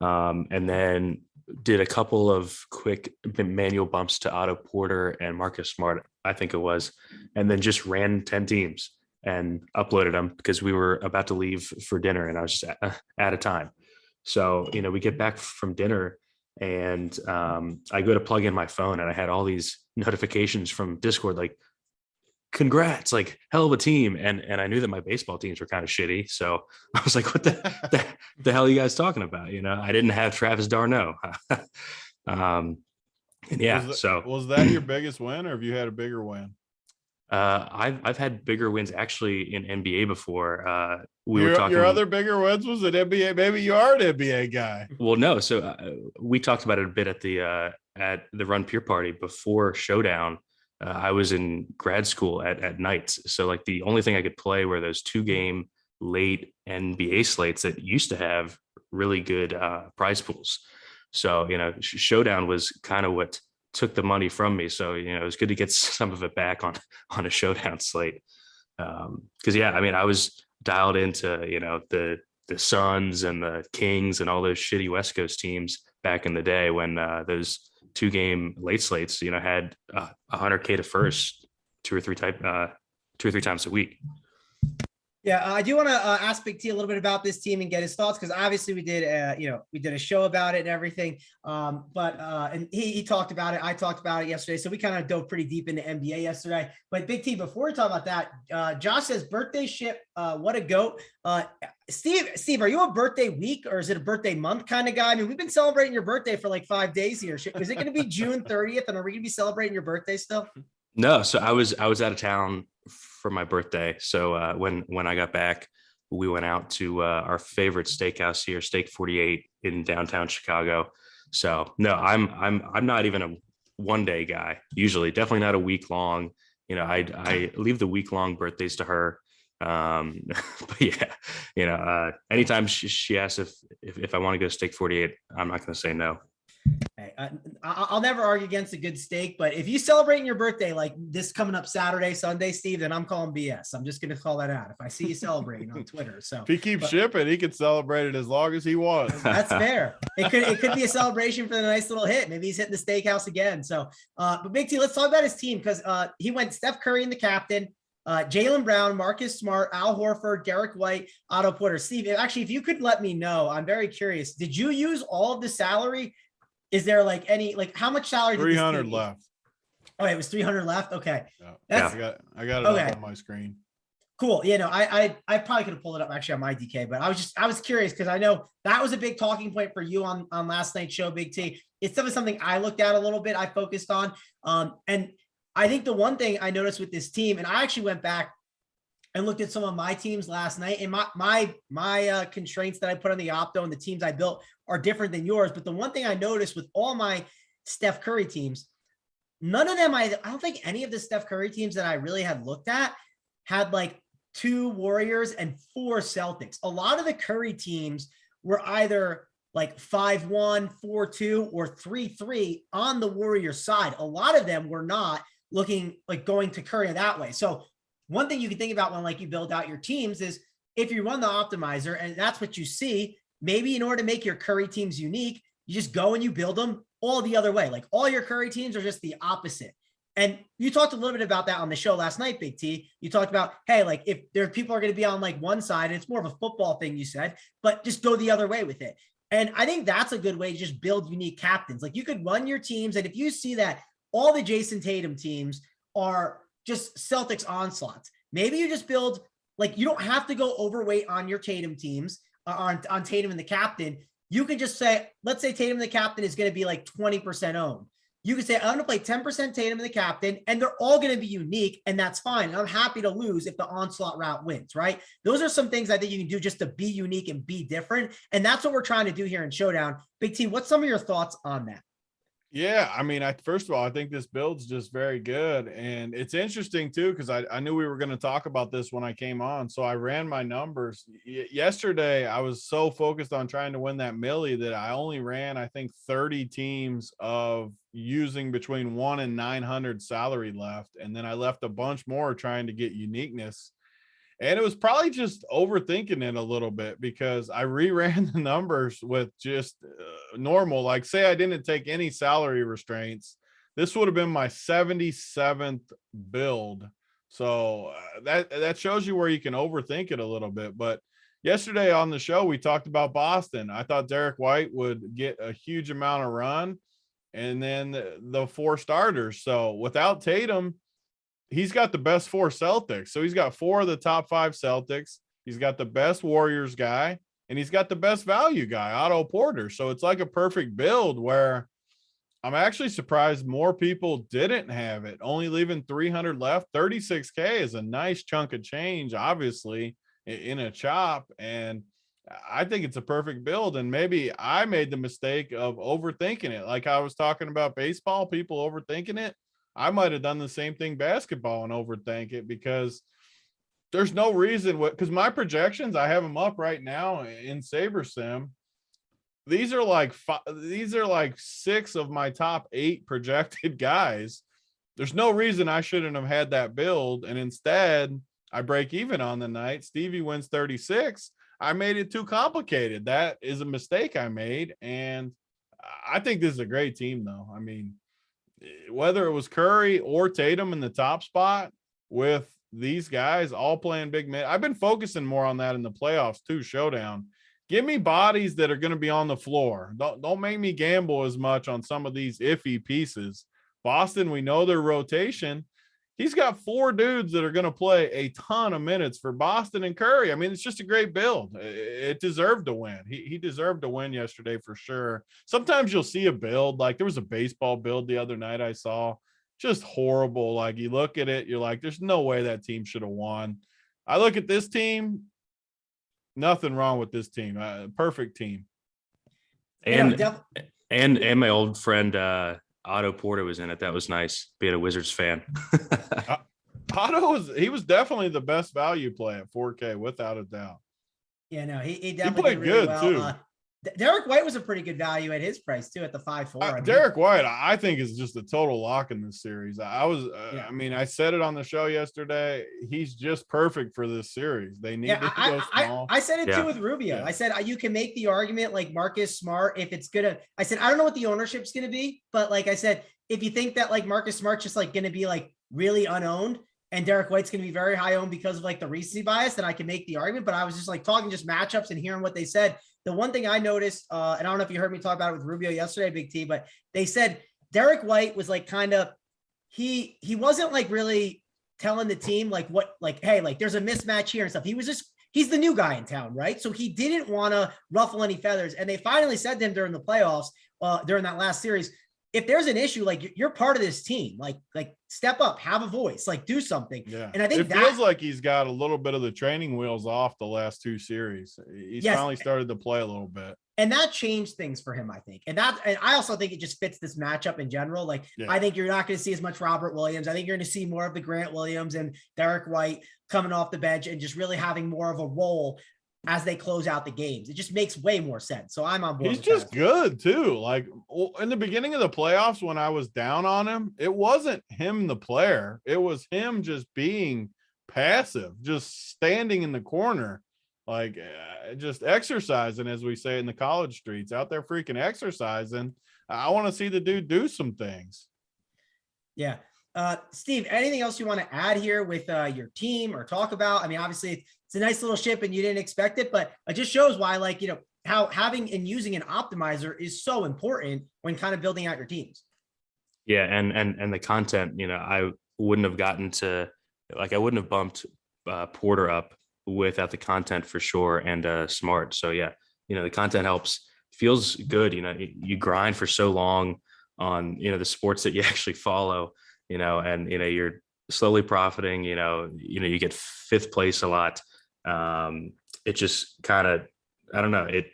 And then did a couple of quick manual bumps to Otto Porter and Marcus Smart, I think it was, and then just ran 10 teams and uploaded them because we were about to leave for dinner and I was just out of time. So, we get back from dinner and I go to plug in my phone and I had all these notifications from Discord, like, congrats, like hell of a team. And I knew that my baseball teams were kind of shitty. So I was like, what the hell are you guys talking about? I didn't have Travis d'Arnaud. And yeah, was that your biggest win or have you had a bigger win? I've had bigger wins actually in NBA before. Your other bigger wins was at NBA. Maybe you are an NBA guy. Well, no. So we talked about it a bit at the Run Peer Party before Showdown. I was in grad school at nights. So like the only thing I could play were those 2-game late NBA slates that used to have really good prize pools. So, Showdown was kind of what took the money from me. So, it was good to get some of it back on a Showdown slate. Cause I was dialed into, the Suns and the Kings and all those shitty West Coast teams back in the day when those 2-game late slates, had 100K to first two or three times a week. Yeah, I do want to ask Big T a little bit about this team and get his thoughts because obviously we did a show about it and everything. And he talked about it. I talked about it yesterday, so we kind of dove pretty deep into NBA yesterday. But Big T, before we talk about that, Josh says birthday ship. What a goat. Steve, are you a birthday week or is it a birthday month kind of guy? I mean, we've been celebrating your birthday for like 5 days here. Is it going to be June 30th? And are we going to be celebrating your birthday still? No. So I was out of town for my birthday. So when I got back, we went out to our favorite steakhouse here, Steak 48 in downtown Chicago. So no, I'm not even a one-day guy. Usually, definitely not a week long. I leave the week-long birthdays to her. But yeah, anytime she asks if I want to go to Steak 48, I'm not going to say no. Hey, I'll never argue against a good steak, but if you celebrating your birthday like this coming up Saturday, Sunday, Steve, then I'm calling BS. I'm just going to call that out if I see you celebrating on Twitter. So if he keeps shipping, he can celebrate it as long as he wants. That's fair. It could be a celebration for the nice little hit. Maybe he's hitting the steakhouse again. So, but Big T, let's talk about his team because he went Steph Curry in the captain, Jaylen Brown, Marcus Smart, Al Horford, Derek White, Otto Porter. Steve, actually, if you could let me know, I'm very curious. Did you use all of the salary? Is there how much salary? 300 left. Oh, it was 300 left. Okay. Yeah. I got it up on my screen. Cool. I probably could have pulled it up actually on my DK, but I was curious because I know that was a big talking point for you on last night's show, Big T. It's something I looked at a little bit. I focused on, and I think the one thing I noticed with this team, and I actually went back and looked at some of my teams last night, and my constraints that I put on the opto and the teams I built are different than yours. But the one thing I noticed with all my Steph Curry teams, none of them, I don't think any of the Steph Curry teams that I really had looked at had like 2 Warriors and 4 Celtics. A lot of the Curry teams were either like 5-1, 4-2, or 3-3 on the Warriors side. A lot of them were not looking like going to Curry that way. So one thing you can think about when you build out your teams is if you run the optimizer and that's what you see, maybe in order to make your Curry teams unique, you just go and you build them all the other way. Like all your Curry teams are just the opposite. And you talked a little bit about that on the show last night, Big T. You talked about, hey, like if there people are going to be on like one side, it's more of a football thing, you said, but just go the other way with it. And I think that's a good way to just build unique captains. Like you could run your teams. And if you see that all the Jason Tatum teams are just Celtics onslaughts, maybe you just build, like, you don't have to go overweight on your Tatum teams, on Tatum and the captain. You could just say, let's say Tatum and the captain is going to be like 20% owned. You could say, I'm going to play 10% Tatum and the captain, and they're all going to be unique, and that's fine. And I'm happy to lose if the onslaught route wins, right? Those are some things I think you can do just to be unique and be different. And that's what we're trying to do here in Showdown. Big T, what's some of your thoughts on that? Yeah, I mean, first of all, I think this build's just very good. And it's interesting, too, because I knew we were going to talk about this when I came on. So I ran my numbers. Yesterday, I was so focused on trying to win that millie that I only ran, I think, 30 teams of using between 1 and 900 salary left. And then I left a bunch more trying to get uniqueness. And it was probably just overthinking it a little bit because I reran the numbers with just normal. Like, say I didn't take any salary restraints, this would have been my 77th build. So that shows you where you can overthink it a little bit. But yesterday on the show, we talked about Boston. I thought Derek White would get a huge amount of run, and then the 4 starters. So without Tatum, he's got the best 4 Celtics. So he's got 4 of the top 5 Celtics. He's got the best Warriors guy, and he's got the best value guy, Otto Porter. So it's like a perfect build where I'm actually surprised more people didn't have it, only leaving 300 left. 36K is a nice chunk of change, obviously, in a chop. And I think it's a perfect build. And maybe I made the mistake of overthinking it. Like I was talking about baseball, people overthinking it. I might have done the same thing basketball and overthink it because there's no reason because my projections, I have them up right now in SaberSim. These are like 6 of my top 8 projected guys. There's no reason I shouldn't have had that build. And instead I break even on the night. Stevie wins 36. I made it too complicated. That is a mistake I made. And I think this is a great team though. I mean, whether it was Curry or Tatum in the top spot with these guys all playing big man, I've been focusing more on that in the playoffs too. Showdown. Give me bodies that are going to be on the floor. Don't make me gamble as much on some of these iffy pieces. Boston, we know their rotation. He's got 4 dudes that are going to play a ton of minutes for Boston and Curry. I mean, it's just a great build. It deserved to win. He deserved to win yesterday for sure. Sometimes you'll see a build, like there was a baseball build the other night I saw, just horrible. Like you look at it, you're like, there's no way that team should have won. I look at this team, nothing wrong with this team. Perfect team. And my old friend, Otto Porter was in it. That was nice being a Wizards fan. Otto was definitely the best value play at 4K without a doubt. Yeah, no, he definitely played really good well. too. Derek White was a pretty good value at his price too, at the 5.4. Derek White, I think, is just a total lock in this series. I mean, I said it on the show yesterday. He's just perfect for this series. They need to go small. I said it too with Rubio. I said you can make the argument like Marcus Smart if it's gonna. I said I don't know what the ownership's gonna be, but like I said, if you think that like Marcus Smart's just like gonna be like really unowned, and Derek White's going to be very high owned because of like the recency bias, then I can make the argument. But I was just like talking just matchups and hearing what they said. The one thing I noticed, and I don't know if you heard me talk about it with Rubio yesterday, Big T, but they said Derek White was like kind of, he wasn't like really telling the team like what, like, hey, like there's a mismatch here and stuff. He was just, he's the new guy in town, right? So he didn't want to ruffle any feathers. And they finally said to him during the playoffs, during that last series, if there's an issue, like you're part of this team, like step up, have a voice, like do something. Yeah. And I think it feels like he's got a little bit of the training wheels off the last 2 series. He's finally started to play a little bit. And that changed things for him, I think. And I also think it just fits this matchup in general. Like, I think you're not going to see as much Robert Williams. I think you're going to see more of the Grant Williams and Derek White coming off the bench and just really having more of a role as they close out the games. It just makes way more sense. So I'm on board. He's just good too. Like in the beginning of the playoffs, when I was down on him, it wasn't him, the player. It was him just being passive, just standing in the corner, like just exercising, as we say in the college streets, out there freaking exercising. I want to see the dude do some things. Yeah. Steve, anything else you want to add here with your team or talk about? I mean, obviously it's a nice little ship and you didn't expect it, but it just shows why, like, you know, how having and using an optimizer is so important when kind of building out your teams. Yeah. And the content, you know, I wouldn't have gotten to, like, I wouldn't have bumped Porter up without the content for sure. And Smart. So yeah, you know, the content helps, feels good. You know, you grind for so long on, you know, the sports that you actually follow, you know, and, you know, you're slowly profiting, you know, you get fifth place a lot. It just kind of, I don't know, it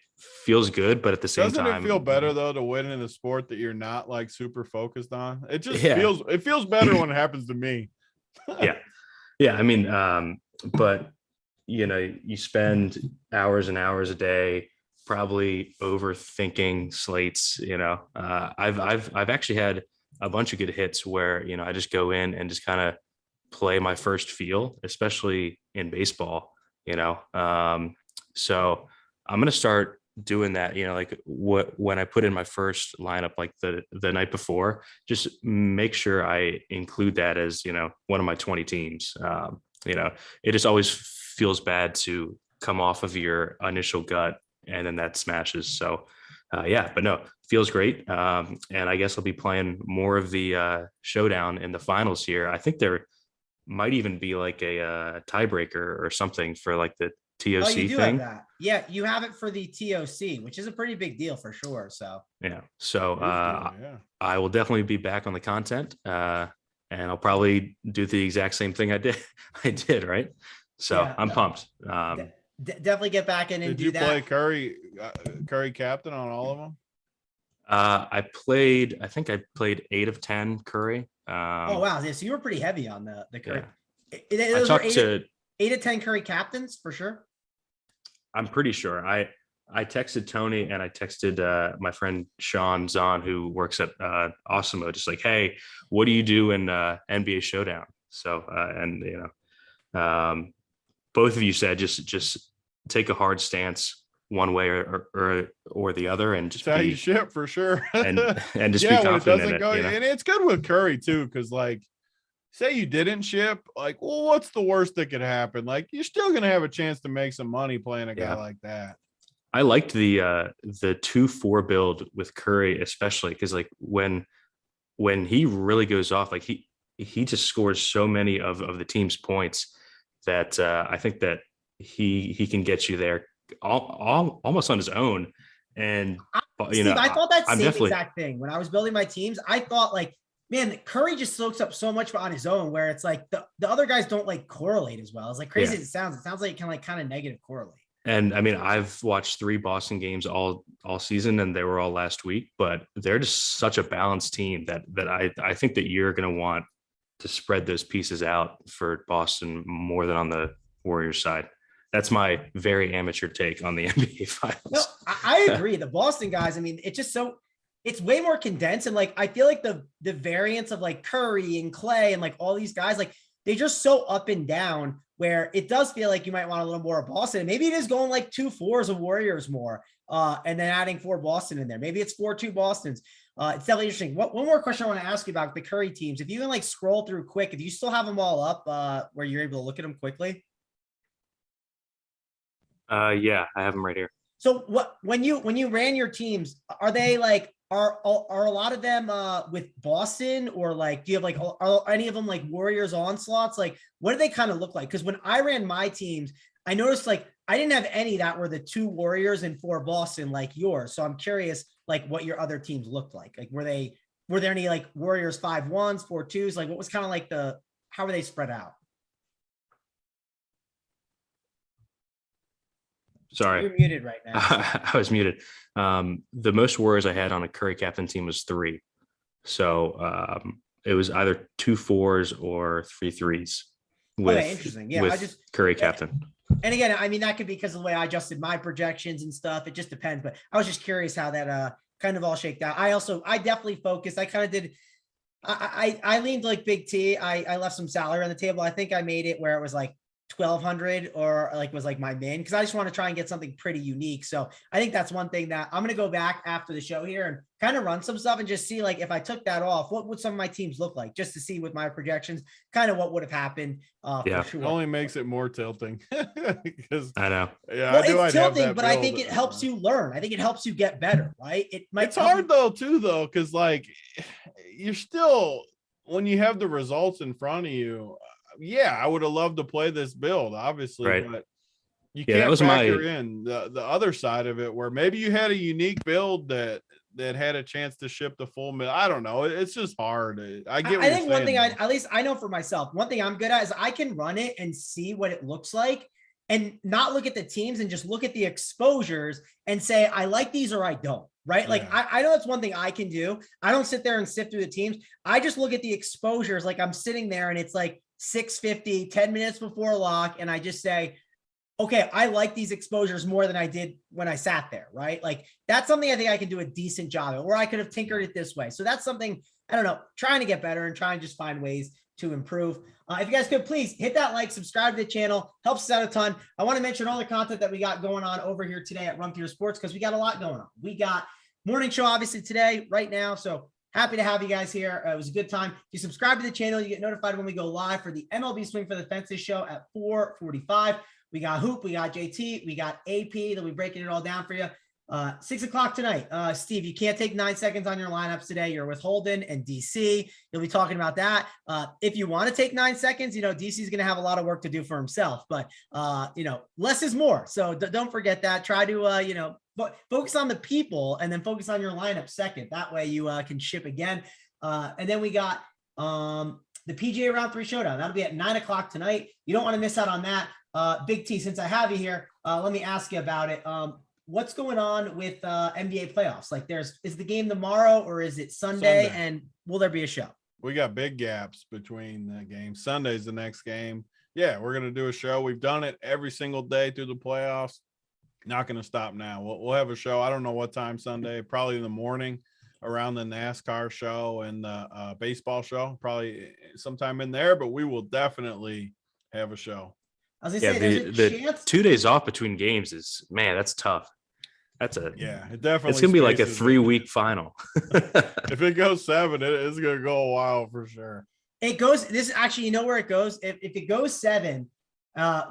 feels good, but at the same time, doesn't it feel better though to win in a sport that you're not like super focused on? It just Yeah. feels better when it happens to me. Yeah. I mean, but you know, you spend hours and hours a day probably overthinking slates. You know, I've actually had a bunch of good hits where, you know, I just go in and just kind of play my first feel, especially in baseball, you know. So I'm going to start doing that, you know, like when I put in my first lineup, like the night before, just make sure I include that as, you know, one of my 20 teams. You know, it just always feels bad to come off of your initial gut and then that smashes. So yeah, but no, feels great. And I guess I'll be playing more of the showdown in the finals here. I think there might even be like a tiebreaker or something for like the TOC oh, you do thing. have that. Yeah, you have it for the TOC, which is a pretty big deal for sure. So yeah. So Yeah. I will definitely be back on the content. And I'll probably do the exact same thing I did, right? So yeah, I'm pumped. definitely get back in and Did do you that. play Curry captain on all of them? I think I played 8 of 10 Curry. Oh wow, yeah, so you were pretty heavy on the Curry. Yeah. Those were 8 of 10 Curry captains for sure. I'm pretty sure. I texted Tony and I texted my friend Sean Zahn, who works at Awesemo, just like, hey, what do you do in NBA Showdown? So and you know, both of you said just take a hard stance one way or the other, and just how you ship for sure. and just yeah, be confident when it doesn't in it, go, you know? and it's good with Curry too, because like, say you didn't ship, like, well, what's the worst that could happen? Like, you're still gonna have a chance to make some money playing a guy like that. I liked the 2-4 build with Curry, especially because like when he really goes off, like he just scores so many of the team's points that I think that he can get you there almost on his own. And you know, I thought that I'm same definitely exact thing when I was building my teams. I thought like, man, Curry just soaks up so much on his own, where it's like the other guys don't like correlate as well. It's like crazy as it sounds like it can like kind of negative correlate. And I mean, I've watched 3 Boston games all season, and they were all last week, but they're just such a balanced team that I think that you're going to want to spread those pieces out for Boston more than on the Warriors side. That's my very amateur take on the NBA finals. No, I agree. The Boston guys, I mean, it's way more condensed. And like, I feel like the variance of like Curry and Clay and like all these guys, like they just so up and down, where it does feel like you might want a little more of Boston. And maybe it is going like 2-4s of Warriors more, and then adding 4 Boston in there. Maybe it's 4-2 Bostons. It's definitely interesting. One more question I want to ask you about the Curry teams. If you can like scroll through quick, if you still have them all up, where you're able to look at them quickly. Yeah, I have them right here. So when you ran your teams, are they like, are a lot of them with Boston, or like, do you have like, are any of them like Warriors onslaughts? Like, what do they kind of look like? Because when I ran my teams, I noticed like I didn't have any that were the 2 Warriors and 4 Boston like yours. So I'm curious, like what your other teams looked like. Like, were there any like Warriors 5-1s, 4-2s? Like, what was kind of like how were they spread out? Sorry. You're muted right now. I was muted. The most Warriors I had on a Curry captain team was 3. So it was either 2 4s or 3 3s with, interesting. Yeah, with Curry captain. And again, I mean, that could be because of the way I adjusted my projections and stuff. It just depends. But I was just curious how that kind of all shaked out. I definitely focused. I kind of did. I leaned like Big T. I left some salary on the table. I think I made it where it was like 1,200 or like was like my min, because I just want to try and get something pretty unique. So I think that's one thing that I'm going to go back after the show here and kind of run some stuff and just see, like, if I took that off, what would some of my teams look like, just to see with my projections, kind of what would have happened. For sure. It only makes it more tilting. Because I know. Yeah, well, it's tilting, but I think it helps you learn. I think it helps you get better, right? It's hard though, because like you're still, when you have the results in front of you, yeah, I would have loved to play this build, obviously, right. But you can't factor in the other side of it, where maybe you had a unique build that had a chance to ship the full mill. I don't know. It's just hard. I think one thing at least I know for myself, one thing I'm good at is I can run it and see what it looks like and not look at the teams and just look at the exposures and say, I like these or I don't. Right. Like, I know that's one thing I can do. I don't sit there and sift through the teams. I just look at the exposures. Like, I'm sitting there and it's like 6:50, 10 minutes before lock. And I just say, okay, I like these exposures more than I did when I sat there. Right. Like, that's something I think I can do a decent job of, or I could have tinkered it this way. So that's something, I don't know, trying to get better and trying to just find ways to improve. If you guys could please hit that like, subscribe to the channel, helps us out a ton. I want to mention all the content that we got going on over here today at Run Pure Sports, because we got a lot going on. We got morning show obviously today, right now. So happy to have you guys here. It was a good time. If you subscribe to the channel, you get notified when we go live for the MLB Swing for the Fences show at 4:45. We got Hoop, we got JT, we got AP. They'll be breaking it all down for you. 6 o'clock tonight. Steve, you can't take 9 seconds on your lineups today. You're with Holden and DC. You'll be talking about that. If you want to take 9 seconds, DC is going to have a lot of work to do for himself, but less is more. So don't forget that. Try to, focus on the people and then focus on your lineup second. That way you can ship again. And then we got the PGA Round 3 Showdown. That'll be at 9 o'clock tonight. You don't want to miss out on that. Big T, since I have you here, let me ask you about it. What's going on with NBA playoffs? Like, is the game tomorrow or is it Sunday? And will there be a show? We got big gaps between the games. Sunday's the next game. Yeah, we're going to do a show. We've done it every single day through the playoffs. Not going to stop now. We'll have a show. I don't know what time Sunday, probably in the morning around the NASCAR show and the baseball show, probably sometime in there, but we will definitely have a show. I was gonna say, the 2 days off between games is, man, that's tough. It definitely. It's gonna be like a 3-week final. If it goes 7, it's gonna go a while for sure. It goes. This actually, you know where it goes. If it goes 7,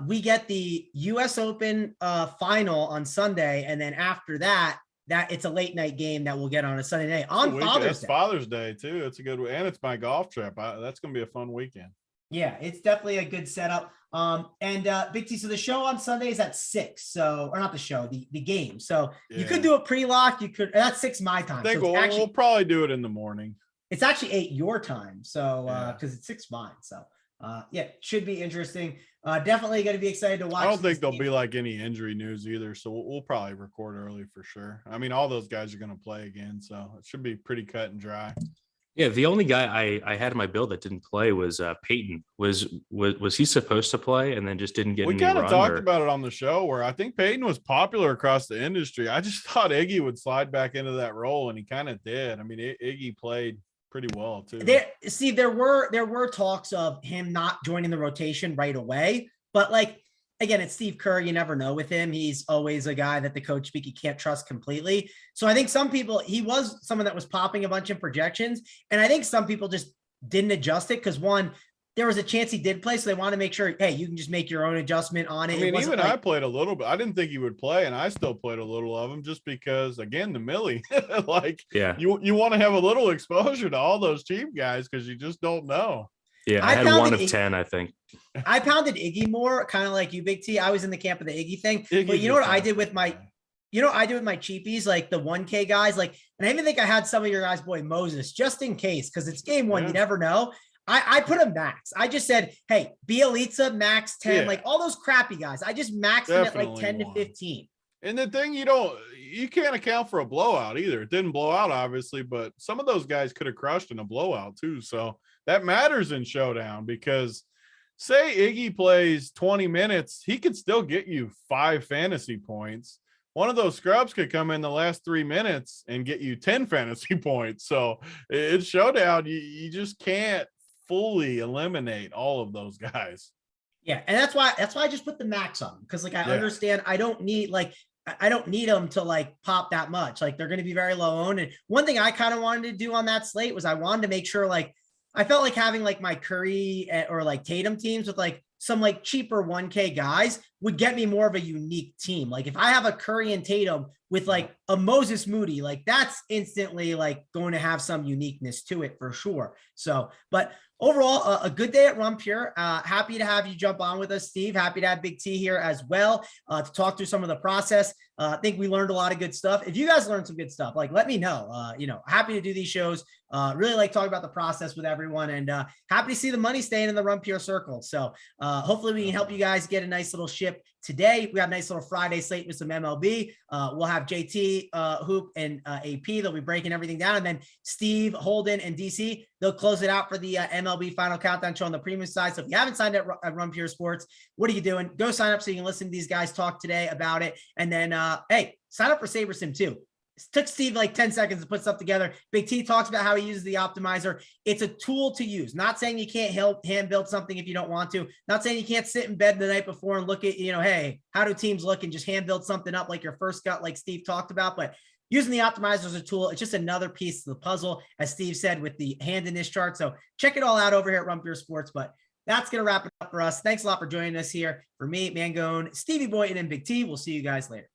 we get the U.S. Open final on Sunday, and then after that it's a late night game that we'll get on a Sunday night on Father's Day. Father's Day too. It's a good, and it's my golf trip. That's gonna be a fun weekend. Yeah, it's definitely a good setup. And Big T, so the show on Sunday is at 6. So, or not the show, the game. So you could do a pre-lock. You could, that's 6 my time. I think we'll probably do it in the morning. It's actually 8 your time. So, because it's 6 mine. So, should be interesting. Definitely going to be excited to watch. I don't think there'll be like any injury news either. So we'll probably record early for sure. I mean, all those guys are going to play again. So it should be pretty cut and dry. Yeah, the only guy I had in my build that didn't play was Peyton. Was he supposed to play and then just didn't get? We kind of talked about it on the show where I think Peyton was popular across the industry. I just thought Iggy would slide back into that role, and he kind of did. I mean, Iggy played pretty well too. There were talks of him not joining the rotation right away, but like, again, it's Steve Kerr. You never know with him. He's always a guy that the coach speak you can't trust completely. So I think some people, he was someone that was popping a bunch of projections. And I think some people just didn't adjust it because, one, there was a chance he did play. So they want to make sure, hey, you can just make your own adjustment on it. I mean, even I played a little bit. I didn't think he would play, and I still played a little of him just because, again, the Millie, you want to have a little exposure to all those team guys because you just don't know. Yeah, I had 1 of 10, I think. I pounded Iggy more, kind of like you, Big T. I was in the camp of the Iggy thing. But you know what I did with my cheapies, like the 1K guys, like, and I even think I had some of your guys, boy, Moses, just in case, because it's game 1, you never know. I put a max. I just said, hey, Bielitsa, max 10, like all those crappy guys. I just maxed them at like 10 to 15. And the thing, you can't account for a blowout either. It didn't blow out, obviously, but some of those guys could have crushed in a blowout too. So that matters in Showdown because say Iggy plays 20 minutes, he could still get you 5 fantasy points. One of those scrubs could come in the last 3 minutes and get you 10 fantasy points. So it's Showdown. You just can't fully eliminate all of those guys. Yeah. And that's why I just put the max on, because like I understand I don't need them to like pop that much. Like they're going to be very low owned. And one thing I kind of wanted to do on that slate was I wanted to make sure like I felt like having like my Curry or like Tatum teams with like some like cheaper 1K guys would get me more of a unique team. Like if I have a Curry and Tatum with like a Moses Moody, like that's instantly like going to have some uniqueness to it for sure. So, but overall, a good day at Run Pure. Happy to have you jump on with us, Steve. Happy to have Big T here as well to talk through some of the process. I think we learned a lot of good stuff. If you guys learned some good stuff, like let me know. Happy to do these shows. Really like talking about the process with everyone, and happy to see the money staying in the Run Pure circle. So hopefully we can help you guys get a nice little ship today. We have a nice little Friday slate with some MLB. We'll have JT, Hoop, and AP. They'll be breaking everything down. And then Steve, Holden, and DC, they'll close it out for the MLB Final Countdown show on the premium side. So if you haven't signed up at Run Pure Sports, what are you doing? Go sign up so you can listen to these guys talk today about it. And then, hey, sign up for SaberSim too. It took Steve like 10 seconds to put stuff together. Big T talks about how he uses the optimizer. It's a tool to use. Not saying you can't hand build something if you don't want to. Not saying you can't sit in bed the night before and look at, hey, how do teams look, and just hand build something up like your first gut, like Steve talked about. But using the optimizer as a tool, it's just another piece of the puzzle, as Steve said, with the hand in this chart. So check it all out over here at Run Pure Sports. But that's going to wrap it up for us. Thanks a lot for joining us here. For me, Mangone, Stevie Boy, and Big T. We'll see you guys later.